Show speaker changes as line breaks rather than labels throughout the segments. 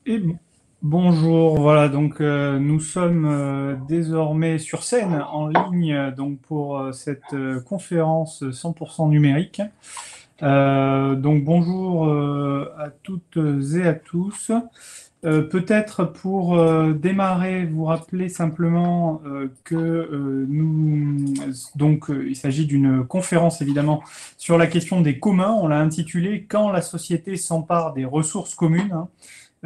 Et bonjour, voilà, donc nous sommes désormais sur scène en ligne donc pour cette conférence 100% numérique. Donc bonjour à toutes et à tous. Peut-être pour démarrer, vous rappeler simplement que il s'agit d'une conférence évidemment sur la question des communs. On l'a intitulée Quand la société s'empare des ressources communes, hein.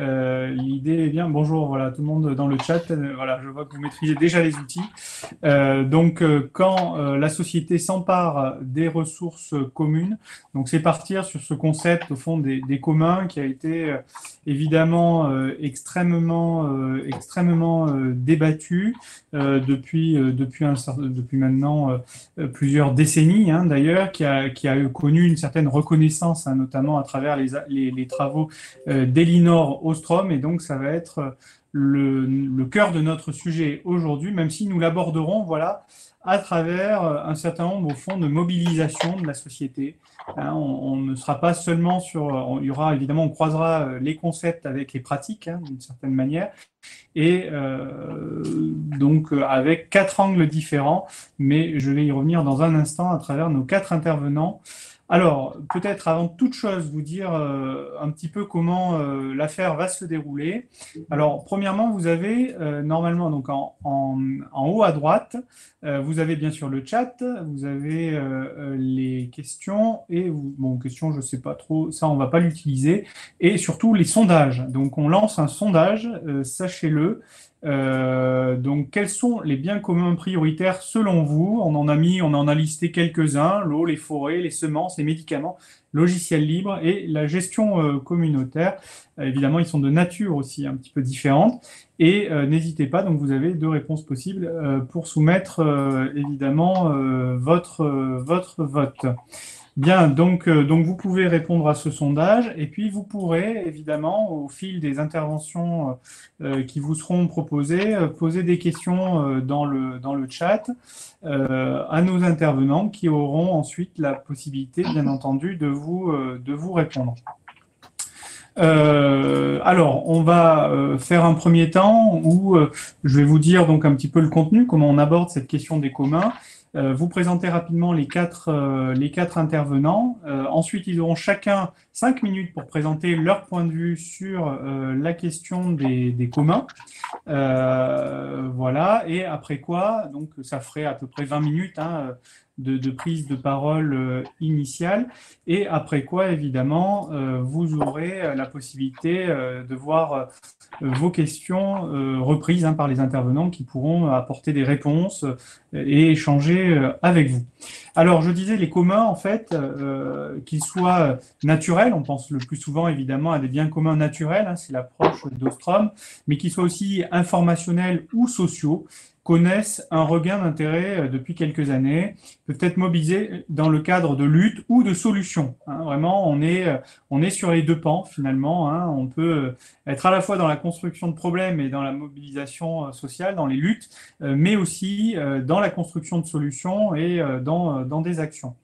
L'idée est bien. Bonjour, voilà, tout le monde dans le chat. Voilà, je vois que vous maîtrisez déjà les outils. Quand la société s'empare des ressources communes, donc c'est partir sur ce concept au fond des communs qui a été évidemment extrêmement débattu depuis maintenant plusieurs décennies, hein, d'ailleurs, qui a connu une certaine reconnaissance, hein, notamment à travers les travaux d'Elinor Ostrom, et donc ça va être le cœur de notre sujet aujourd'hui, même si nous l'aborderons, voilà, à travers un certain nombre, au fond, de mobilisation de la société. Hein, on ne sera pas seulement sur, il y aura évidemment, on croisera les concepts avec les pratiques, hein, d'une certaine manière, et avec quatre angles différents, mais je vais y revenir dans un instant à travers nos quatre intervenants. Alors, peut-être avant toute chose, vous dire un petit peu comment l'affaire va se dérouler. Alors, premièrement, vous avez normalement donc en haut à droite, vous avez bien sûr le chat, vous avez les questions et bon, questions, je ne sais pas trop, ça on ne va pas l'utiliser, et surtout les sondages. Donc, on lance un sondage, sachez-le. Donc, quels sont les biens communs prioritaires selon vous? On en a listé quelques-uns, l'eau, les forêts, les semences, les médicaments, logiciels libres et la gestion communautaire. Évidemment, ils sont de nature aussi un petit peu différente. Et n'hésitez pas, donc vous avez deux réponses possibles pour soumettre évidemment votre vote. Bien, donc vous pouvez répondre à ce sondage et puis vous pourrez évidemment, au fil des interventions qui vous seront proposées, poser des questions dans le chat à nos intervenants qui auront ensuite la possibilité, bien entendu, de vous répondre. Alors, on va faire un premier temps où je vais vous dire donc un petit peu le contenu, comment on aborde cette question des communs. Vous présenter rapidement les quatre intervenants. Ensuite, ils auront chacun 5 minutes pour présenter leur point de vue sur la question des communs. Voilà, et après quoi, donc ça ferait à peu près 20 minutes hein, de prise de parole initiale, et après quoi, évidemment, vous aurez la possibilité de voir vos questions reprises hein, par les intervenants qui pourront apporter des réponses et échanger avec vous. Alors, je disais, les communs, en fait, qu'ils soient naturels, on pense le plus souvent évidemment à des biens communs naturels, hein, c'est l'approche d'Ostrom, mais qu'ils soient aussi informationnels ou sociaux, connaissent un regain d'intérêt depuis quelques années, peuvent être mobilisés dans le cadre de luttes ou de solutions. Hein. Vraiment, on est sur les deux pans finalement. Hein. On peut être à la fois dans la construction de problèmes et dans la mobilisation sociale, dans les luttes, mais aussi dans la construction de solutions et dans des actions.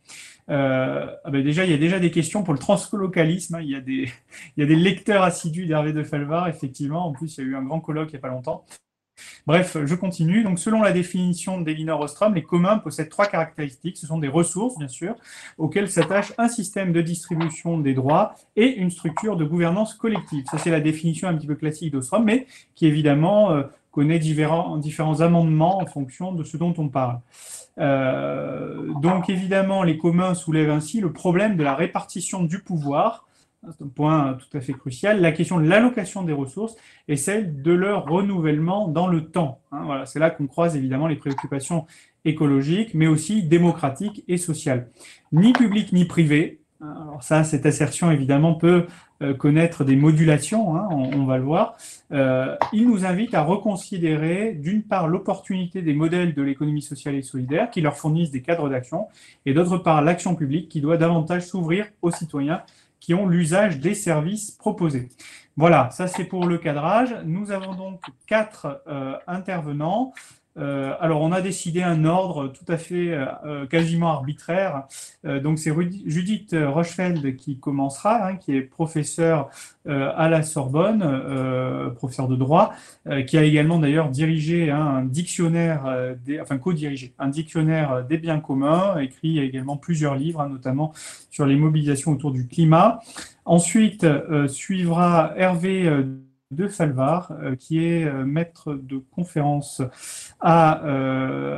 Déjà, il y a déjà des questions pour le translocalisme. Hein. Il y a des lecteurs assidus d'Hervé de Falvar, effectivement. En plus, il y a eu un grand colloque il n'y a pas longtemps. Bref, je continue. Donc, selon la définition d'Elinor Ostrom, les communs possèdent trois caractéristiques. Ce sont des ressources, bien sûr, auxquelles s'attache un système de distribution des droits et une structure de gouvernance collective. Ça, c'est la définition un petit peu classique d'Ostrom, mais qui, évidemment, connaît différents amendements en fonction de ce dont on parle. Donc, évidemment, les communs soulèvent ainsi le problème de la répartition du pouvoir. C'est un point tout à fait crucial. La question de l'allocation des ressources et celle de leur renouvellement dans le temps. Hein, voilà, c'est là qu'on croise évidemment les préoccupations écologiques, mais aussi démocratiques et sociales. Ni public ni privé. Alors ça, cette assertion évidemment peut connaître des modulations, hein, on va le voir. Il nous invite à reconsidérer d'une part l'opportunité des modèles de l'économie sociale et solidaire qui leur fournissent des cadres d'action et d'autre part l'action publique qui doit davantage s'ouvrir aux citoyens qui ont l'usage des services proposés. Voilà, ça c'est pour le cadrage. Nous avons donc quatre intervenants. Alors, on a décidé un ordre tout à fait quasiment arbitraire. Donc, c'est Judith Rochefeld qui commencera, hein, qui est professeure à la Sorbonne, professeure de droit, qui a également d'ailleurs dirigé, hein, un dictionnaire, enfin co-dirigé un dictionnaire des biens communs, écrit également plusieurs livres, hein, notamment sur les mobilisations autour du climat. Ensuite, suivra Hervé de Salvar, qui est maître de conférence à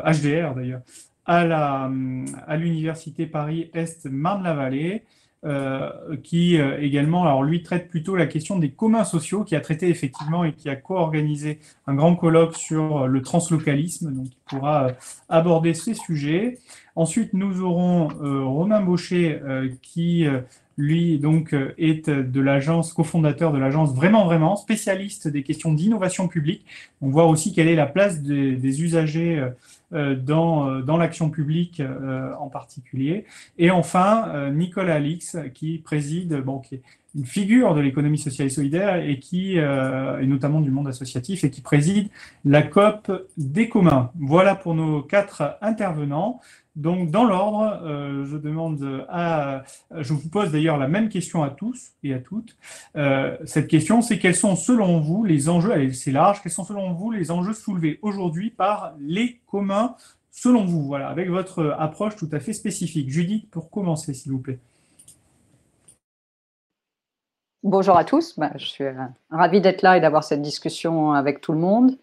HDR d'ailleurs, à l'Université Paris-Est Marne-la-Vallée, qui également, alors lui traite plutôt la question des communs sociaux, qui a traité effectivement et qui a co-organisé un grand colloque sur le translocalisme, donc il pourra aborder ces sujets. Ensuite, nous aurons Romain Baucher, qui lui donc est de l'agence, cofondateur de l'agence Vraiment, spécialiste des questions d'innovation publique. On voit aussi quelle est la place des usagers dans l'action publique en particulier. Et enfin, Nicolas Alix, qui préside, bon, qui est une figure de l'économie sociale et solidaire et et notamment du monde associatif, et qui préside la COP des communs. Voilà pour nos 4 intervenants. Donc, dans l'ordre, je vous pose d'ailleurs la même question à tous et à toutes. Cette question, c'est quels sont selon vous les enjeux, c'est large, quels sont selon vous les enjeux soulevés aujourd'hui par les communs, selon vous, voilà, avec votre approche tout à fait spécifique. Judith, pour commencer, s'il vous plaît.
Bonjour à tous, je suis ravie d'être là et d'avoir cette discussion avec tout le monde.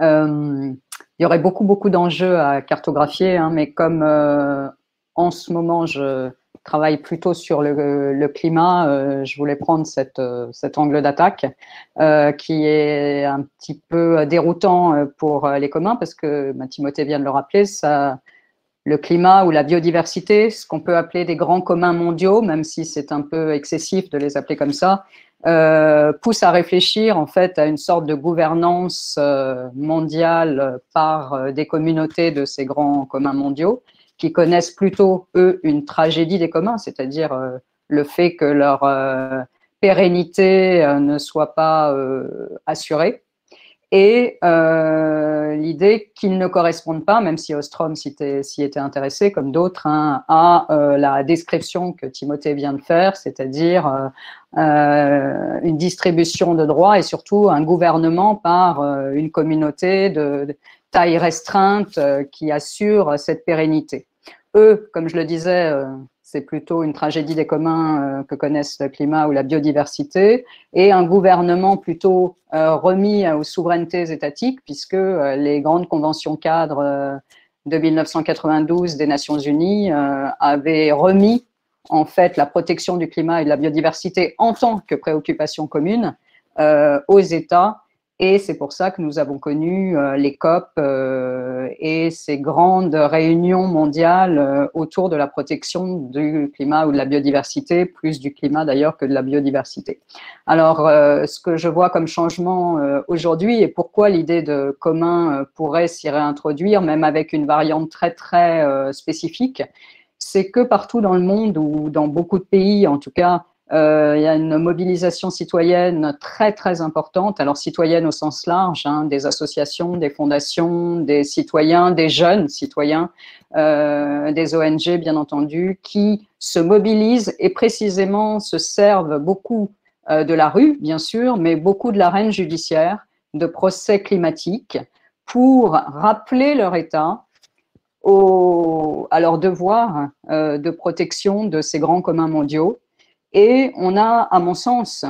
Il y aurait beaucoup d'enjeux à cartographier, hein, mais comme en ce moment je travaille plutôt sur le climat, je voulais prendre cet angle d'attaque qui est un petit peu déroutant pour les communs parce que Timothée vient de le rappeler, le climat ou la biodiversité, ce qu'on peut appeler des grands communs mondiaux, même si c'est un peu excessif de les appeler comme ça, pousse à réfléchir en fait à une sorte de gouvernance mondiale par des communautés de ces grands communs mondiaux qui connaissent plutôt, eux, une tragédie des communs, c'est-à-dire le fait que leur pérennité ne soit pas assurée. Et l'idée qu'ils ne correspondent pas, même si Ostrom s'y était intéressé, comme d'autres, hein, à la description que Timothée vient de faire, c'est-à-dire une distribution de droits et surtout un gouvernement par une communauté de taille restreinte qui assure cette pérennité. Eux, comme je le disais, c'est plutôt une tragédie des communs que connaissent le climat ou la biodiversité, et un gouvernement plutôt remis aux souverainetés étatiques, puisque les grandes conventions cadres de 1992 des Nations Unies avaient remis en fait la protection du climat et de la biodiversité en tant que préoccupation commune aux États. Et c'est pour ça que nous avons connu les COP et ces grandes réunions mondiales autour de la protection du climat ou de la biodiversité, plus du climat d'ailleurs que de la biodiversité. Alors, ce que je vois comme changement aujourd'hui et pourquoi l'idée de commun pourrait s'y réintroduire, même avec une variante très spécifique, c'est que partout dans le monde ou dans beaucoup de pays, en tout cas, il y a une mobilisation citoyenne très importante, alors citoyenne au sens large, hein, des associations, des fondations, des citoyens, des jeunes citoyens, des ONG bien entendu, qui se mobilisent et précisément se servent beaucoup de la rue, bien sûr, mais beaucoup de l'arène judiciaire, de procès climatiques, pour rappeler leur État à leur devoir de protection de ces grands communs mondiaux. Et on a, à mon sens,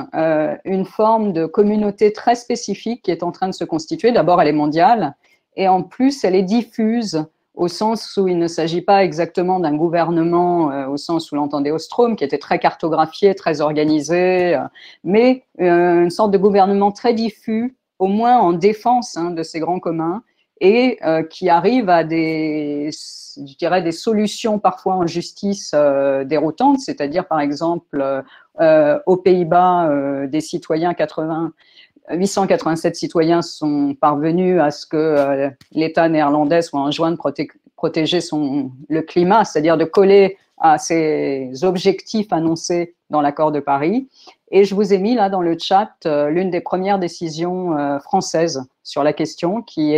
une forme de communauté très spécifique qui est en train de se constituer. D'abord, elle est mondiale, et en plus, elle est diffuse, au sens où il ne s'agit pas exactement d'un gouvernement, au sens où l'entendait Ostrom, qui était très cartographié, très organisé, mais une sorte de gouvernement très diffus, au moins en défense de ces grands communs, et qui arrive à des solutions parfois en justice déroutantes, c'est-à-dire par exemple aux Pays-Bas, des citoyens 887 citoyens sont parvenus à ce que l'État néerlandais soit enjoint de protéger le climat, c'est-à-dire de coller à ses objectifs annoncés dans l'accord de Paris. Et je vous ai mis là dans le chat l'une des premières décisions françaises sur la question qui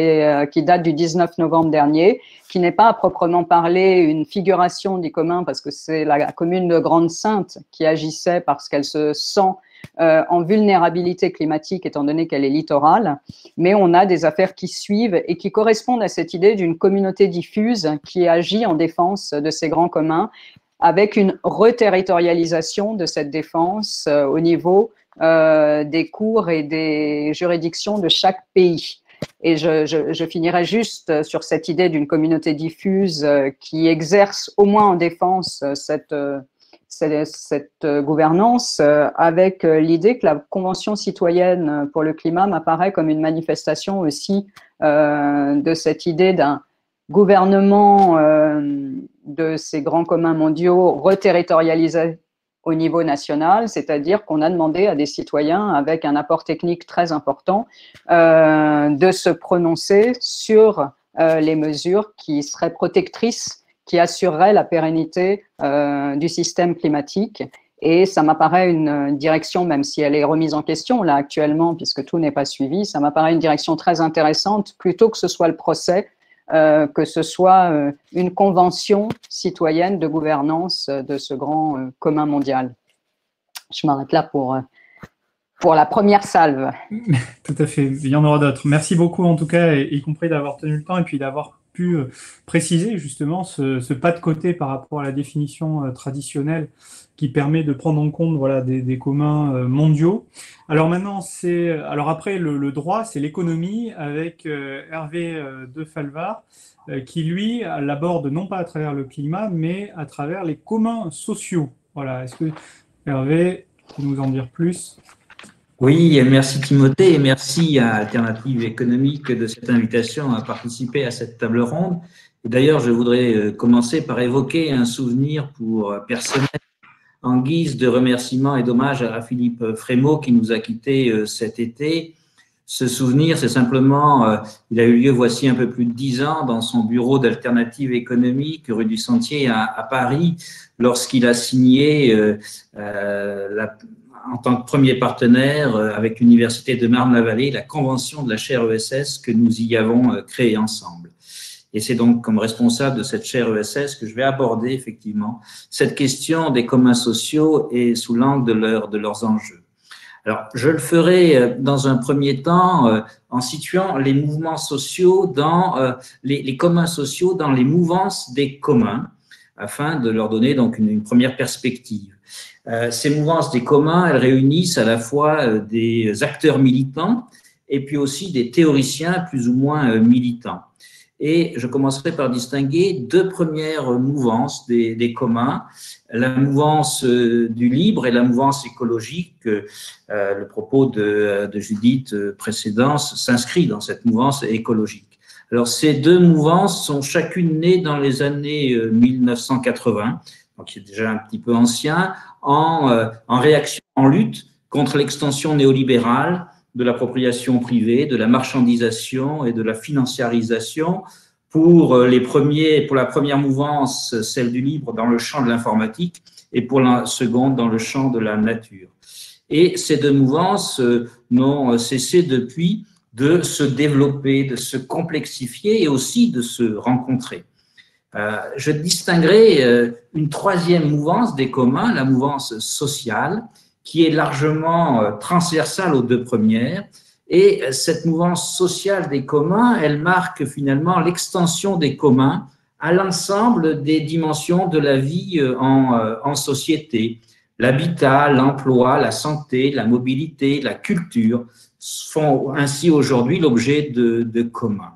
date du 19 novembre dernier, qui n'est pas à proprement parler une figuration du commun parce que c'est la commune de Grande-Synthe qui agissait parce qu'elle se sent en vulnérabilité climatique étant donné qu'elle est littorale, mais on a des affaires qui suivent et qui correspondent à cette idée d'une communauté diffuse qui agit en défense de ces grands communs avec une reterritorialisation de cette défense au niveau des cours et des juridictions de chaque pays. Et je finirai juste sur cette idée d'une communauté diffuse qui exerce au moins en défense cette gouvernance avec l'idée que la Convention citoyenne pour le climat m'apparaît comme une manifestation aussi de cette idée d'un gouvernement de ces grands communs mondiaux reterritorialisés au niveau national, c'est-à-dire qu'on a demandé à des citoyens avec un apport technique très important de se prononcer sur les mesures qui seraient protectrices, qui assureraient la pérennité du système climatique. Et ça m'apparaît une direction, même si elle est remise en question là actuellement, puisque tout n'est pas suivi, ça m'apparaît une direction très intéressante, plutôt que ce soit le procès, que ce soit une convention citoyenne de gouvernance de ce grand commun mondial. Je m'arrête là pour la première salve.
Tout à fait, il y en aura d'autres. Merci beaucoup en tout cas, y compris d'avoir tenu le temps et puis d'avoir pu préciser justement ce pas de côté par rapport à la définition traditionnelle qui permet de prendre en compte voilà, des communs mondiaux. Alors maintenant, alors après le droit, c'est l'économie avec Hervé de Falvar qui lui l'aborde non pas à travers le climat, mais à travers les communs sociaux. Voilà, est-ce que Hervé peut nous en dire plus ?
Oui, merci Timothée et merci à Alternative économique de cette invitation à participer à cette table ronde. D'ailleurs, je voudrais commencer par évoquer un souvenir personnel en guise de remerciement et d'hommage à Philippe Frémaux qui nous a quittés cet été. Ce souvenir, c'est simplement, il a eu lieu voici un peu plus de 10 ans dans son bureau d'Alternative économique, rue du Sentier à Paris, lorsqu'il a signé en tant que premier partenaire avec l'Université de Marne-la-Vallée la convention de la chaire ESS que nous y avons créée ensemble. Et c'est donc comme responsable de cette chaire ESS que je vais aborder effectivement cette question des communs sociaux et sous l'angle de leurs enjeux. Alors, je le ferai dans un premier temps en situant les mouvements sociaux les communs sociaux dans les mouvances des communs, afin de leur donner donc une première perspective. Ces mouvances des communs, elles réunissent à la fois des acteurs militants et puis aussi des théoriciens plus ou moins militants. Et je commencerai par distinguer deux premières mouvances des communs, la mouvance du libre et la mouvance écologique. Le propos de Judith précédent s'inscrit dans cette mouvance écologique. Alors, ces deux mouvances sont chacune nées dans les années 1980, donc c'est déjà un petit peu ancien, en réaction, en lutte contre l'extension néolibérale de l'appropriation privée, de la marchandisation et de la financiarisation pour la première mouvance, celle du libre dans le champ de l'informatique et pour la seconde dans le champ de la nature. Et ces deux mouvances n'ont cessé depuis de se développer, de se complexifier et aussi de se rencontrer. Je distinguerai une troisième mouvance des communs, la mouvance sociale, qui est largement transversale aux deux premières. Et cette mouvance sociale des communs, elle marque finalement l'extension des communs à l'ensemble des dimensions de la vie en société. L'habitat, l'emploi, la santé, la mobilité, la culture font ainsi aujourd'hui l'objet de communs.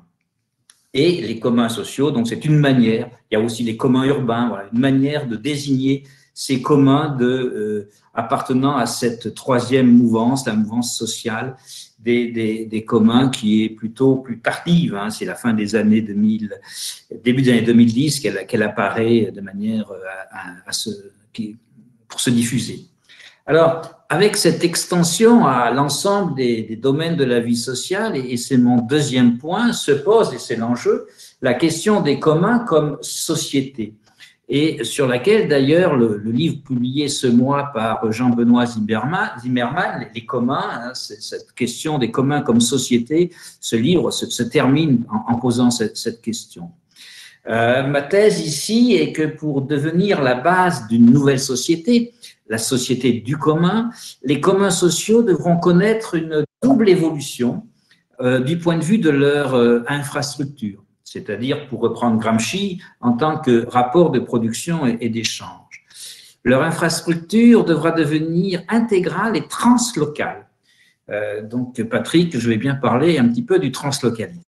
Et les communs sociaux, donc c'est une manière, il y a aussi les communs urbains, voilà, une manière de désigner ces communs appartenant à cette troisième mouvance, la mouvance sociale des communs qui est plutôt plus tardive, hein, c'est la fin des années 2000, début des années 2010 qu'elle apparaît de manière pour se diffuser. Alors, avec cette extension à l'ensemble des domaines de la vie sociale, et c'est mon deuxième point, se pose, et c'est l'enjeu, la question des communs comme société. et sur laquelle d'ailleurs le livre publié ce mois par Jean-Benoît Zimmermann, Les communs, hein, cette question des communs comme société, ce livre se termine en posant cette question. Ma thèse ici est que pour devenir la base d'une nouvelle société, la société du commun, les communs sociaux devront connaître une double évolution du point de vue de leur infrastructure, c'est-à-dire, pour reprendre Gramsci, en tant que rapport de production et d'échange. Leur infrastructure devra devenir intégrale et translocale. Donc, Patrick, je vais bien parler un petit peu du translocalisme.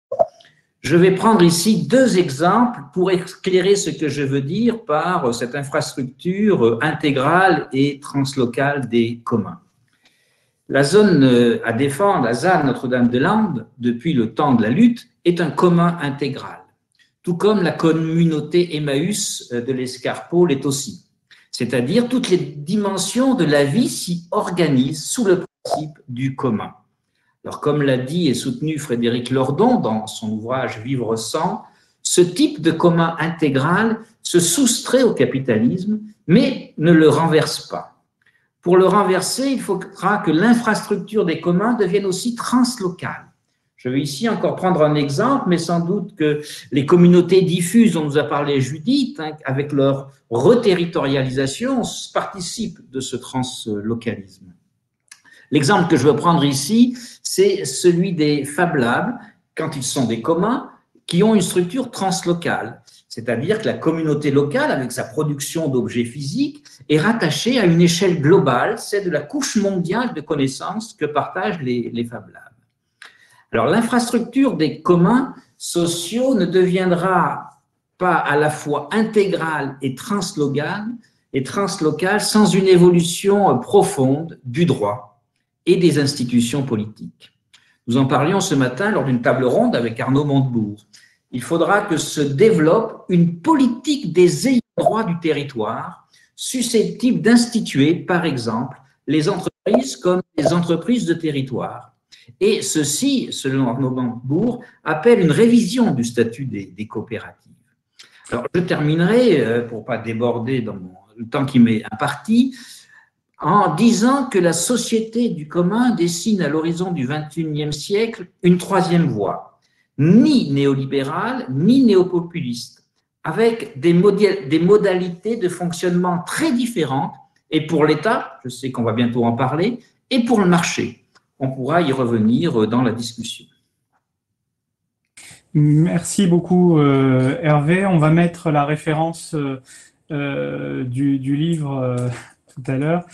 Je vais prendre ici deux exemples pour éclairer ce que je veux dire par cette infrastructure intégrale et translocale des communs. La zone à défendre, la ZAN Notre-Dame-des-Landes, depuis le temps de la lutte, est un commun intégral, tout comme la communauté Emmaüs de l'Escarpot l'est aussi. C'est-à-dire toutes les dimensions de la vie s'y organisent sous le principe du commun. Alors, comme l'a dit et soutenu Frédéric Lordon dans son ouvrage « Vivre sans », ce type de commun intégral se soustrait au capitalisme, mais ne le renverse pas. Pour le renverser, il faudra que l'infrastructure des communs devienne aussi translocale. Je vais ici encore prendre un exemple, mais sans doute que les communautés diffuses dont nous a parlé Judith, hein, avec leur reterritorialisation, participent de ce translocalisme. L'exemple que je veux prendre ici, c'est celui des Fab Labs, quand ils sont des communs, qui ont une structure translocale. C'est-à-dire que la communauté locale, avec sa production d'objets physiques, est rattachée à une échelle globale, celle de la couche mondiale de connaissances que partagent les Fab Labs. Alors, l'infrastructure des communs sociaux ne deviendra pas à la fois intégrale et translocale sans une évolution profonde du droit et des institutions politiques. Nous en parlions ce matin lors d'une table ronde avec Arnaud Montebourg. Il faudra que se développe une politique des ayants droit du territoire susceptible d'instituer, par exemple, les entreprises comme des entreprises de territoire. Et ceci, selon Arnaud Montebourg, appelle une révision du statut des coopératives. Alors, je terminerai, pour ne pas déborder dans le temps qui m'est imparti, en disant que la société du commun dessine à l'horizon du XXIe siècle une troisième voie, ni néolibérale, ni néopopuliste, avec des modalités de fonctionnement très différentes, et pour l'État, je sais qu'on va bientôt en parler, et pour le marché. On pourra y revenir dans la discussion.
Merci beaucoup, Hervé. On va mettre la référence du livre tout à l'heure.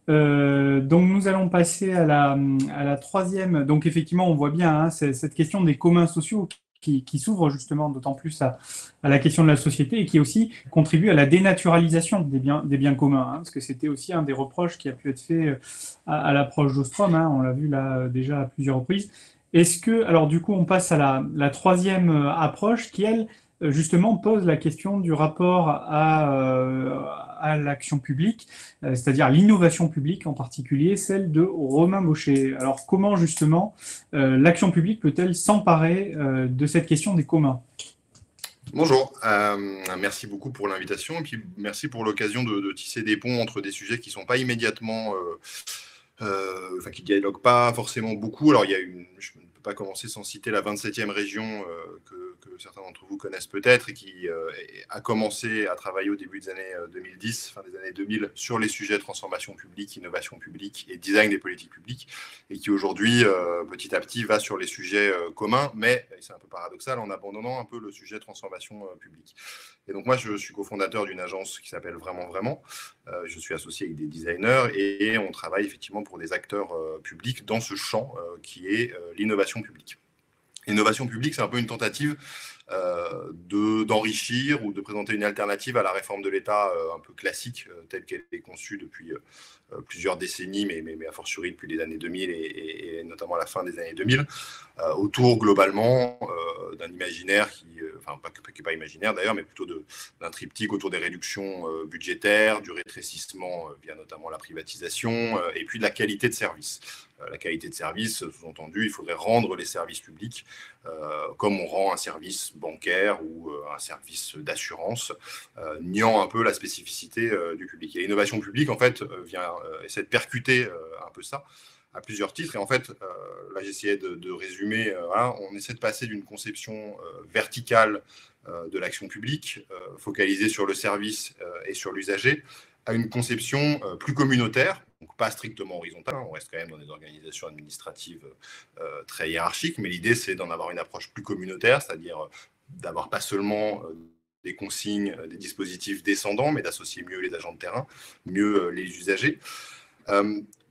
Donc, nous allons passer à la troisième. Donc, effectivement, on voit bien hein, cette question des communs sociaux qui s'ouvre justement d'autant plus à la question de la société et qui aussi contribue à la dénaturalisation des biens communs. Hein, parce que c'était aussi un des reproches qui a pu être fait à l'approche d'Ostrom. Hein, on l'a vu là déjà à plusieurs reprises. Est-ce que, alors du coup, on passe à la troisième approche qui, elle, justement, pose la question du rapport à l'action publique, c'est-à-dire l'innovation publique en particulier, celle de Romain Baucher. Alors, comment, justement, l'action publique peut-elle s'emparer de cette question des communs ?
Bonjour, merci beaucoup pour l'invitation et puis merci pour l'occasion de tisser des ponts entre des sujets qui ne sont pas immédiatement... qui ne dialoguent pas forcément beaucoup. Alors, je ne peux pas commencer sans citer la 27e région que certains d'entre vous connaissent peut-être et qui a commencé à travailler au début des années 2010, fin des années 2000, sur les sujets transformation publique, innovation publique et design des politiques publiques, et qui aujourd'hui, petit à petit, va sur les sujets communs, mais, c'est un peu paradoxal, en abandonnant un peu le sujet transformation publique. Et donc moi, je suis cofondateur d'une agence qui s'appelle Vraiment. Je suis associé avec des designers et on travaille effectivement pour des acteurs publics dans ce champ qui est l'innovation publique. L'innovation publique, c'est un peu une tentative d'enrichir ou de présenter une alternative à la réforme de l'État un peu classique, telle qu'elle est conçue depuis plusieurs décennies, mais a fortiori depuis les années 2000 et notamment à la fin des années 2000, autour globalement d'un imaginaire qui n'est pas imaginaire d'ailleurs, mais plutôt d'un triptyque autour des réductions budgétaires, du rétrécissement via notamment la privatisation, et puis de la qualité de service. La qualité de service, sous-entendu, il faudrait rendre les services publics comme on rend un service bancaire ou un service d'assurance, niant un peu la spécificité du public. Et l'innovation publique, en fait, vient essayer de percuter un peu ça à plusieurs titres. Et en fait, là, j'essayais de résumer. Voilà, on essaie de passer d'une conception verticale de l'action publique, focalisée sur le service et sur l'usager, à une conception plus communautaire, donc pas strictement horizontale. On reste quand même dans des organisations administratives très hiérarchiques, mais l'idée, c'est d'en avoir une approche plus communautaire, c'est-à-dire d'avoir pas seulement des consignes, des dispositifs descendants, mais d'associer mieux les agents de terrain, mieux les usagers.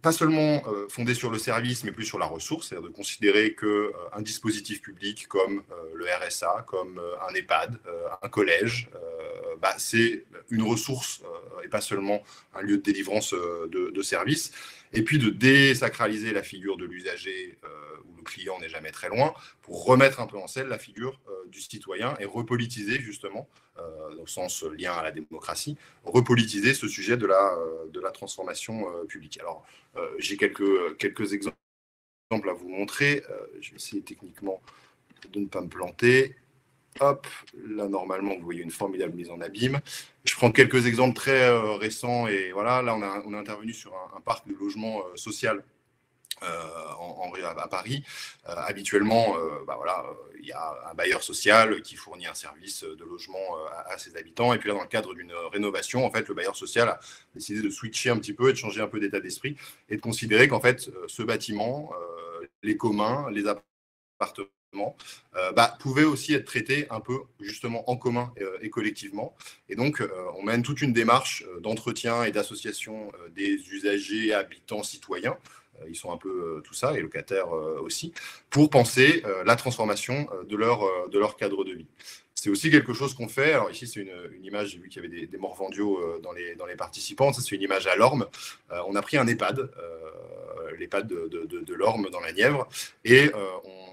Pas seulement fondé sur le service, mais plus sur la ressource, c'est-à-dire de considérer qu'un dispositif public comme le RSA, comme un EHPAD, un collège, c'est une ressource et pas seulement un lieu de délivrance de services. Et puis de désacraliser la figure de l'usager où le client n'est jamais très loin, pour remettre un peu en scène la figure du citoyen et repolitiser justement, au sens lien à la démocratie, repolitiser ce sujet de la transformation publique. Alors, j'ai quelques exemples à vous montrer. Je vais essayer techniquement de ne pas me planter. Hop, là, normalement, vous voyez une formidable mise en abîme. Je prends quelques exemples très récents. Et voilà, là, on est intervenu sur un parc de logement social à Paris. Habituellement, il y a un bailleur social qui fournit un service de logement à ses habitants. Et puis là, dans le cadre d'une rénovation, en fait, le bailleur social a décidé de switcher un petit peu et de changer un peu d'état d'esprit et de considérer qu'en fait, ce bâtiment, les communs, les appartements, pouvaient aussi être traités un peu justement en commun et collectivement. Et donc, on mène toute une démarche d'entretien et d'association des usagers, habitants, citoyens. Ils sont un peu tout ça, et locataires aussi, pour penser la transformation de leur cadre de vie. C'est aussi quelque chose qu'on fait. Alors ici, c'est une image, j'ai vu qu'il y avait des morvandiaux dans les participants. Ça, c'est une image à l'Orme. On a pris un EHPAD, l'EHPAD de l'Orme dans la Nièvre, et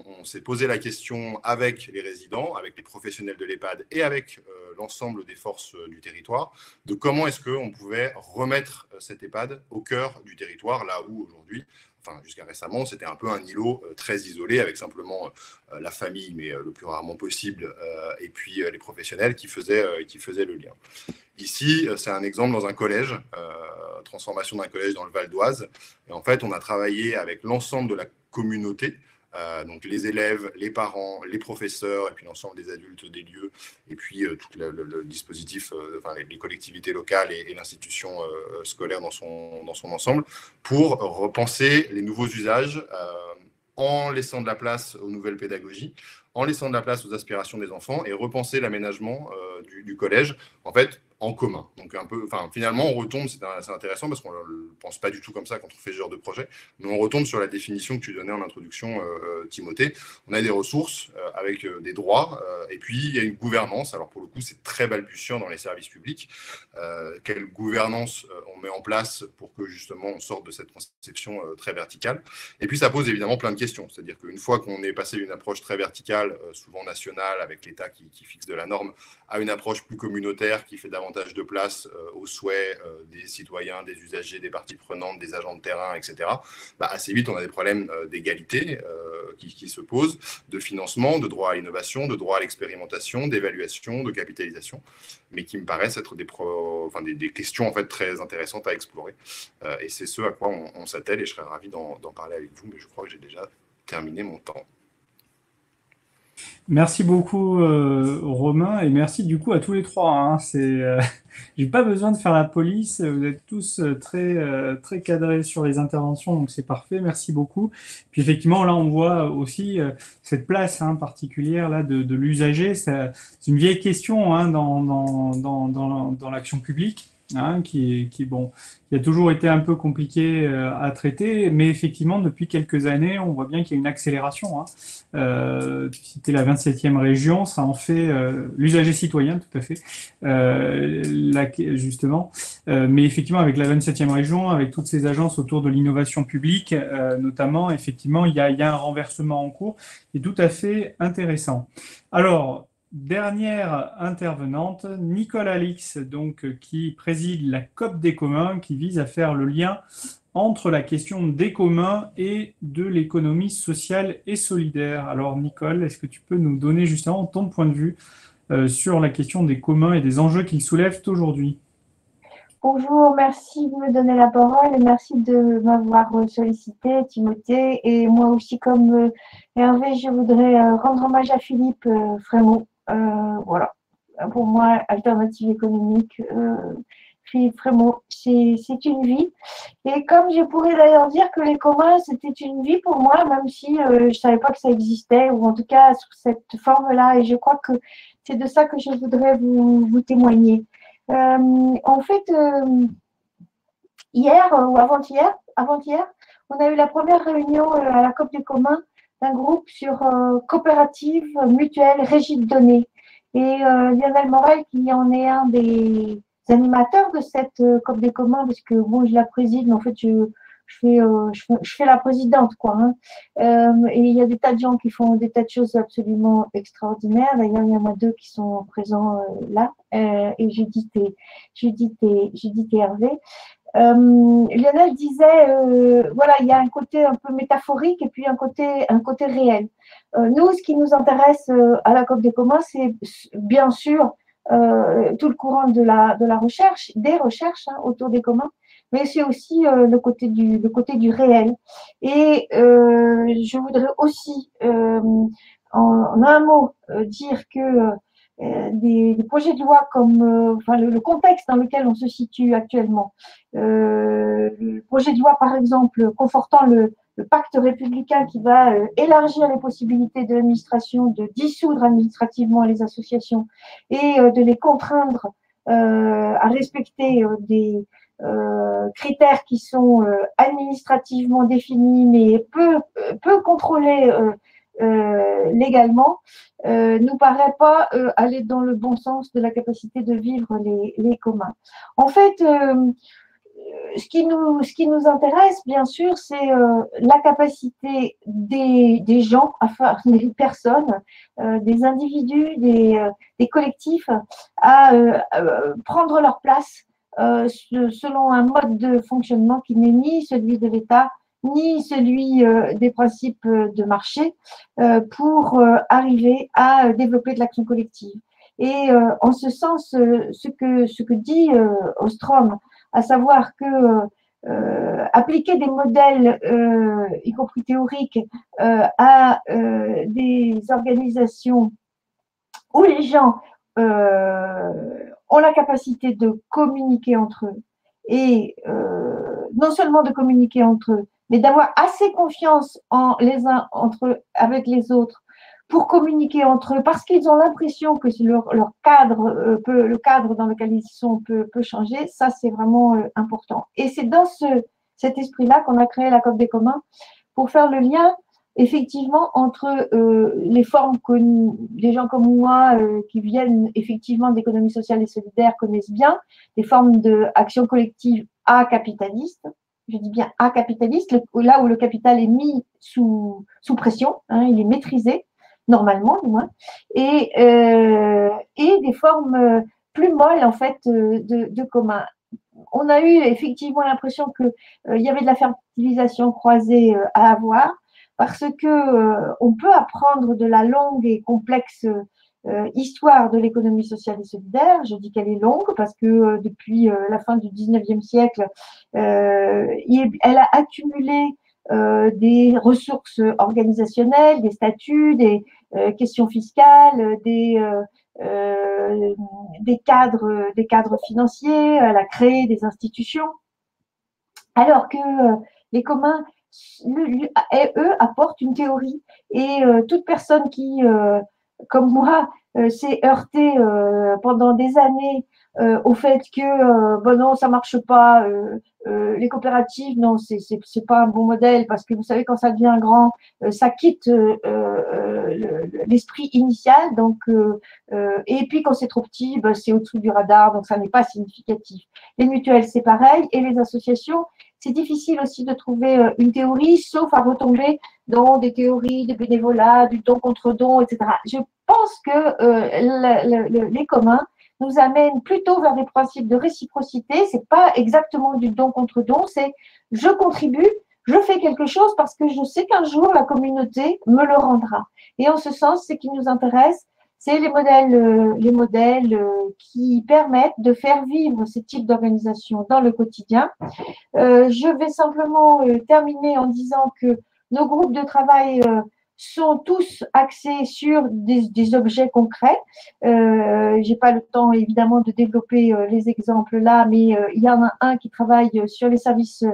on s'est posé la question avec les résidents, avec les professionnels de l'EHPAD et avec l'ensemble des forces du territoire, de comment est-ce qu'on pouvait remettre cet EHPAD au cœur du territoire, là où aujourd'hui, enfin jusqu'à récemment, c'était un peu un îlot très isolé, avec simplement la famille, mais le plus rarement possible, et puis les professionnels qui faisaient le lien. Ici, c'est un exemple dans un collège, transformation d'un collège dans le Val d'Oise. Et en fait, on a travaillé avec l'ensemble de la communauté, donc les élèves, les parents, les professeurs, et puis l'ensemble des adultes des lieux, et puis tout le dispositif, les collectivités locales et l'institution scolaire dans son ensemble, pour repenser les nouveaux usages en laissant de la place aux nouvelles pédagogies, en laissant de la place aux aspirations des enfants, et repenser l'aménagement du collège, en fait, en commun. Donc finalement, on retombe, c'est intéressant parce qu'on ne pense pas du tout comme ça quand on fait ce genre de projet, mais on retombe sur la définition que tu donnais en introduction, Timothée. On a des ressources avec des droits, et puis il y a une gouvernance. Alors pour le coup, c'est très balbutiant dans les services publics. Quelle gouvernance on met en place pour que justement on sorte de cette conception très verticale. Et puis ça pose évidemment plein de questions. C'est-à-dire qu'une fois qu'on est passé d'une approche très verticale, souvent nationale, avec l'État qui fixe de la norme, à une approche plus communautaire qui fait davantage de place aux souhaits des citoyens, des usagers, des parties prenantes, des agents de terrain, etc., assez vite, on a des problèmes d'égalité qui se posent, de financement, de droit à l'innovation, de droit à l'expérimentation, d'évaluation, de capitalisation, mais qui me paraissent être des questions en fait, très intéressantes à explorer. Et c'est ce à quoi on s'attelle, et je serais ravi d'en parler avec vous, mais je crois que j'ai déjà terminé mon temps.
Merci beaucoup Romain, et merci du coup à tous les trois. Hein. J'ai pas besoin de faire la police, vous êtes tous très cadrés sur les interventions, donc c'est parfait, merci beaucoup. Puis effectivement là on voit aussi cette place particulière là de l'usager. C'est une vieille question dans l'action publique. hein, bon, qui a toujours été un peu compliqué à traiter, mais effectivement, depuis quelques années, on voit bien qu'il y a une accélération, hein. Tu citais la 27e région, ça en fait l'usager citoyen, tout à fait, justement. Mais effectivement, avec la 27e région, avec toutes ces agences autour de l'innovation publique, notamment, effectivement, il y a un renversement en cours qui est tout à fait intéressant. Alors, dernière intervenante, Nicole Alix, donc, qui préside la COP des communs, qui vise à faire le lien entre la question des communs et de l'économie sociale et solidaire. Alors, Nicole, est-ce que tu peux nous donner justement ton point de vue sur la question des communs et des enjeux qu'ils soulèvent aujourd'hui?
Bonjour, merci de me donner la parole et merci de m'avoir sollicité, Timothée. Et moi aussi, comme Hervé, je voudrais rendre hommage à Philippe Frémaux. Voilà, pour moi, alternative économique, Philippe Frémaux, c'est une vie. Et comme je pourrais d'ailleurs dire que les communs, c'était une vie pour moi, même si je ne savais pas que ça existait, ou en tout cas sous cette forme-là. Et je crois que c'est de ça que je voudrais vous témoigner. En fait, hier ou avant-hier, on a eu la première réunion à la COP des communs d'un groupe sur coopérative mutuelle régie de données. Et Lionel Morel, qui en est un des animateurs de cette COP des communs, parce que bon, je la préside, mais en fait, je fais la présidente, quoi. Hein. Et il y a des tas de gens qui font des tas de choses absolument extraordinaires. D'ailleurs, il y en a deux qui sont présents là. Et Judith et Hervé. Lionel disait, voilà, il y a un côté un peu métaphorique et puis un côté réel. Nous, ce qui nous intéresse à la COP des communs, c'est bien sûr tout le courant de la recherche, des recherches hein, autour des communs, mais c'est aussi le côté du réel. Et je voudrais aussi, en un mot, dire que des projets de loi comme enfin, le contexte dans lequel on se situe actuellement, le projet de loi, par exemple, confortant le pacte républicain qui va élargir les possibilités de l'administration de dissoudre administrativement les associations et de les contraindre à respecter des critères qui sont administrativement définis mais peu contrôlés légalement, nous paraît pas aller dans le bon sens de la capacité de vivre les communs. En fait, ce qui nous intéresse, bien sûr, c'est la capacité des gens, enfin des personnes, des individus, des collectifs, à prendre leur place selon un mode de fonctionnement qui n'est ni celui de l'État, ni celui des principes de marché, pour arriver à développer de l'action collective. Et en ce sens, ce que dit Ostrom, à savoir que appliquer des modèles, y compris théoriques, à des organisations où les gens ont la capacité de communiquer entre eux et non seulement de communiquer entre eux, mais d'avoir assez confiance les uns avec les autres pour communiquer entre eux, parce qu'ils ont l'impression que leur cadre, le cadre dans lequel ils sont peut changer, ça c'est vraiment important. Et c'est dans cet esprit-là qu'on a créé la COP des communs, pour faire le lien effectivement entre les formes que des gens comme moi qui viennent effectivement d'économie sociale et solidaire connaissent bien, des formes d'action collective acapitaliste. Je dis bien acapitaliste, là où le capital est mis sous pression, hein, il est maîtrisé, normalement du moins, et des formes plus molles en fait de commun. On a eu effectivement l'impression qu'il y avait de la fertilisation croisée à avoir, parce que on peut apprendre de la longue et complexe histoire de l'économie sociale et solidaire. Je dis qu'elle est longue parce que depuis la fin du 19e siècle, elle a accumulé des ressources organisationnelles, des statuts, des questions fiscales, des cadres financiers, elle a créé des institutions, alors que les communs, eux, apportent une théorie. Et toute personne qui, comme moi, s'est heurté pendant des années au fait que bon non, ça marche pas, les coopératives, non, c'est pas un bon modèle parce que vous savez quand ça devient grand, ça quitte l'esprit initial, donc et puis quand c'est trop petit, ben, c'est au-dessous du radar, donc ça n'est pas significatif. Les mutuelles, c'est pareil, et les associations, c'est difficile aussi de trouver une théorie, sauf à retomber dans des théories de bénévolat, du don contre don, etc. Je pense que les communs nous amènent plutôt vers des principes de réciprocité. C'est pas exactement du don contre don, c'est je contribue, je fais quelque chose parce que je sais qu'un jour la communauté me le rendra. Et en ce sens, ce qui nous intéresse, c'est les modèles qui permettent de faire vivre ce type d'organisation dans le quotidien. Je vais simplement terminer en disant que nos groupes de travail sont tous axés sur des objets concrets. J'ai pas le temps évidemment de développer les exemples là, mais il y en a un qui travaille sur les services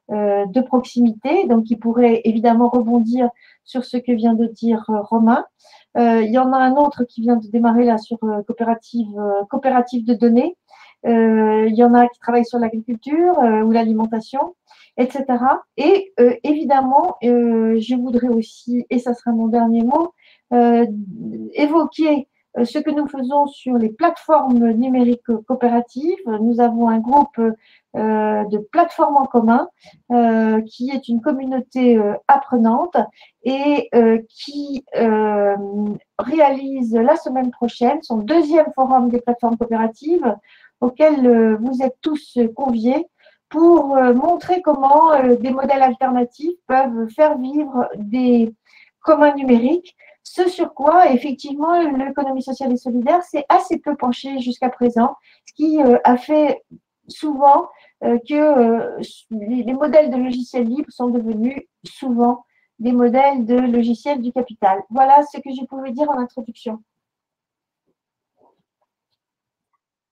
de proximité, donc qui pourrait évidemment rebondir sur ce que vient de dire Romain. Il y en a un autre qui vient de démarrer là sur coopérative de données. Il y en a qui travaillent sur l'agriculture ou l'alimentation, etc. Et évidemment, je voudrais aussi, et ça sera mon dernier mot, évoquer ce que nous faisons sur les plateformes numériques coopératives. Nous avons un groupe de plateformes en commun qui est une communauté apprenante et qui réalise la semaine prochaine son deuxième forum des plateformes coopératives auquel vous êtes tous conviés pour montrer comment des modèles alternatifs peuvent faire vivre des communs numériques, ce sur quoi, effectivement, l'économie sociale et solidaire s'est assez peu penchée jusqu'à présent, ce qui a fait souvent que les modèles de logiciels libres sont devenus souvent des modèles de logiciels du capital. Voilà ce que je pouvais dire en introduction.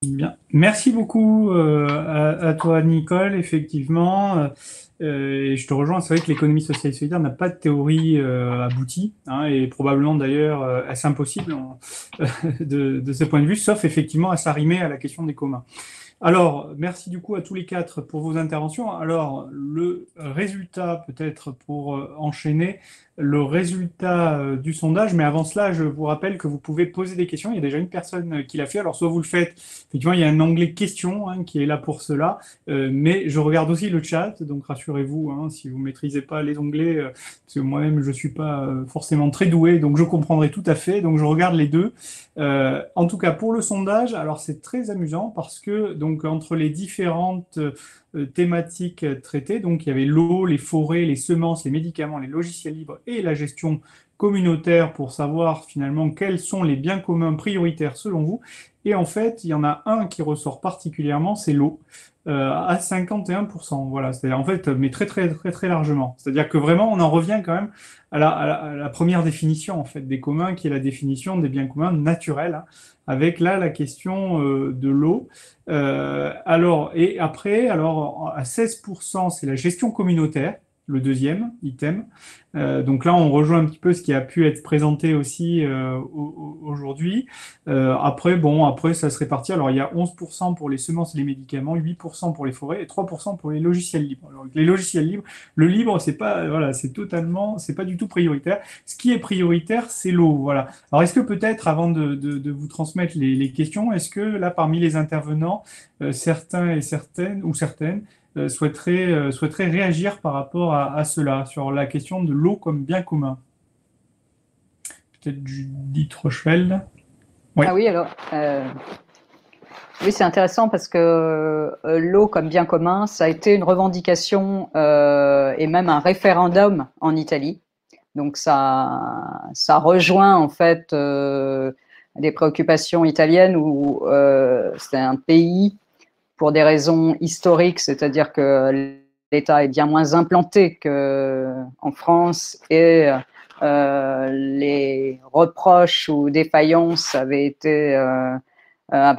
Bien. Merci beaucoup à toi, Nicole. Effectivement, et je te rejoins, c'est vrai que l'économie sociale et solidaire n'a pas de théorie aboutie, hein, et probablement d'ailleurs assez impossible de ce point de vue, sauf effectivement à s'arrimer à la question des communs. Alors, merci du coup à tous les quatre pour vos interventions. Alors, le résultat, peut-être pour enchaîner, le résultat du sondage, mais avant cela, je vous rappelle que vous pouvez poser des questions. Il y a déjà une personne qui l'a fait, alors soit vous le faites, effectivement, il y a un onglet questions hein, qui est là pour cela, mais je regarde aussi le chat, donc rassurez-vous, hein, si vous ne maîtrisez pas les onglets, parce que moi-même, je ne suis pas forcément très doué, donc je comprendrai tout à fait, donc je regarde les deux. En tout cas, pour le sondage, alors c'est très amusant parce que donc entre les différentes thématiques traitées, donc il y avait l'eau, les forêts, les semences, les médicaments, les logiciels libres et la gestion communautaire pour savoir finalement quels sont les biens communs prioritaires selon vous. Et en fait, il y en a un qui ressort particulièrement, c'est l'eau, à 51%. Voilà, c'est-à-dire en fait, mais très très très très largement. C'est-à-dire que vraiment, on en revient quand même à la première définition en fait des communs, qui est la définition des biens communs naturels, hein, avec là la question de l'eau. Alors et après, alors à 16%, c'est la gestion communautaire, le deuxième item. Donc là, on rejoint un petit peu ce qui a pu être présenté aussi aujourd'hui. Après, ça se répartit. Alors, il y a 11% pour les semences et les médicaments, 8% pour les forêts et 3% pour les logiciels libres. Alors, les logiciels libres, le libre, c'est pas, voilà, c'est pas du tout prioritaire. Ce qui est prioritaire, c'est l'eau. Voilà. Alors, est-ce que peut-être, avant de vous transmettre les questions, est-ce que là, parmi les intervenants, certains et certaines, ou certaines, souhaiterait réagir par rapport à cela, sur la question de l'eau comme bien commun. Peut-être Judith Rochefeld.
Oui. Ah oui, alors, oui, c'est intéressant parce que l'eau comme bien commun, ça a été une revendication et même un référendum en Italie. Donc ça rejoint en fait des préoccupations italiennes où c'est un pays, pour des raisons historiques, c'est-à-dire que l'État est bien moins implanté qu'en France et les reproches ou défaillances avaient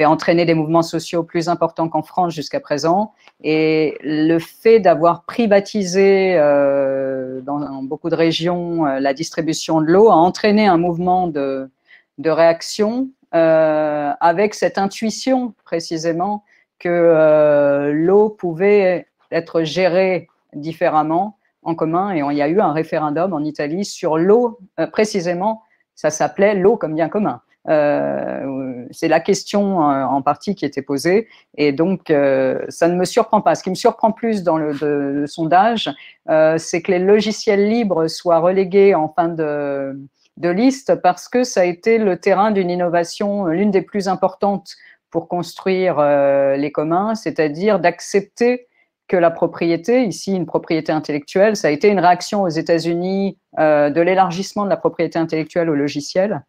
entraîné des mouvements sociaux plus importants qu'en France jusqu'à présent. Et le fait d'avoir privatisé dans beaucoup de régions la distribution de l'eau a entraîné un mouvement de réaction avec cette intuition précisément que l'eau pouvait être gérée différemment en commun. Et il y a eu un référendum en Italie sur l'eau, précisément, ça s'appelait l'eau comme bien commun. C'est la question en partie qui était posée, et donc ça ne me surprend pas. Ce qui me surprend plus dans le sondage, c'est que les logiciels libres soient relégués en fin de liste, parce que ça a été le terrain d'une innovation, l'une des plus importantes pour construire les communs, c'est-à-dire d'accepter que la propriété, ici une propriété intellectuelle, ça a été une réaction aux États-Unis de l'élargissement de la propriété intellectuelle aux logiciels.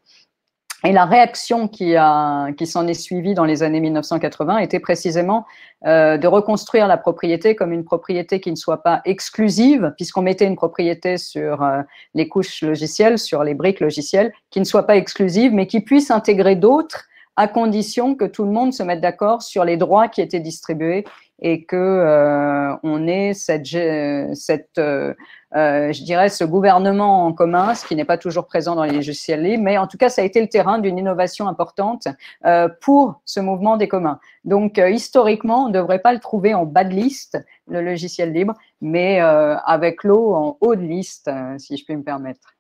Et la réaction qui s'en est suivie dans les années 1980 était précisément de reconstruire la propriété comme une propriété qui ne soit pas exclusive, puisqu'on mettait une propriété sur les couches logicielles, sur les briques logicielles, qui ne soit pas exclusive, mais qui puisse intégrer d'autres, à condition que tout le monde se mette d'accord sur les droits qui étaient distribués, et que on ait je dirais, ce gouvernement en commun, ce qui n'est pas toujours présent dans les logiciels libres, mais en tout cas, ça a été le terrain d'une innovation importante pour ce mouvement des communs. Donc, historiquement, on ne devrait pas le trouver en bas de liste, le logiciel libre, mais avec l'eau en haut de liste, si je peux me permettre.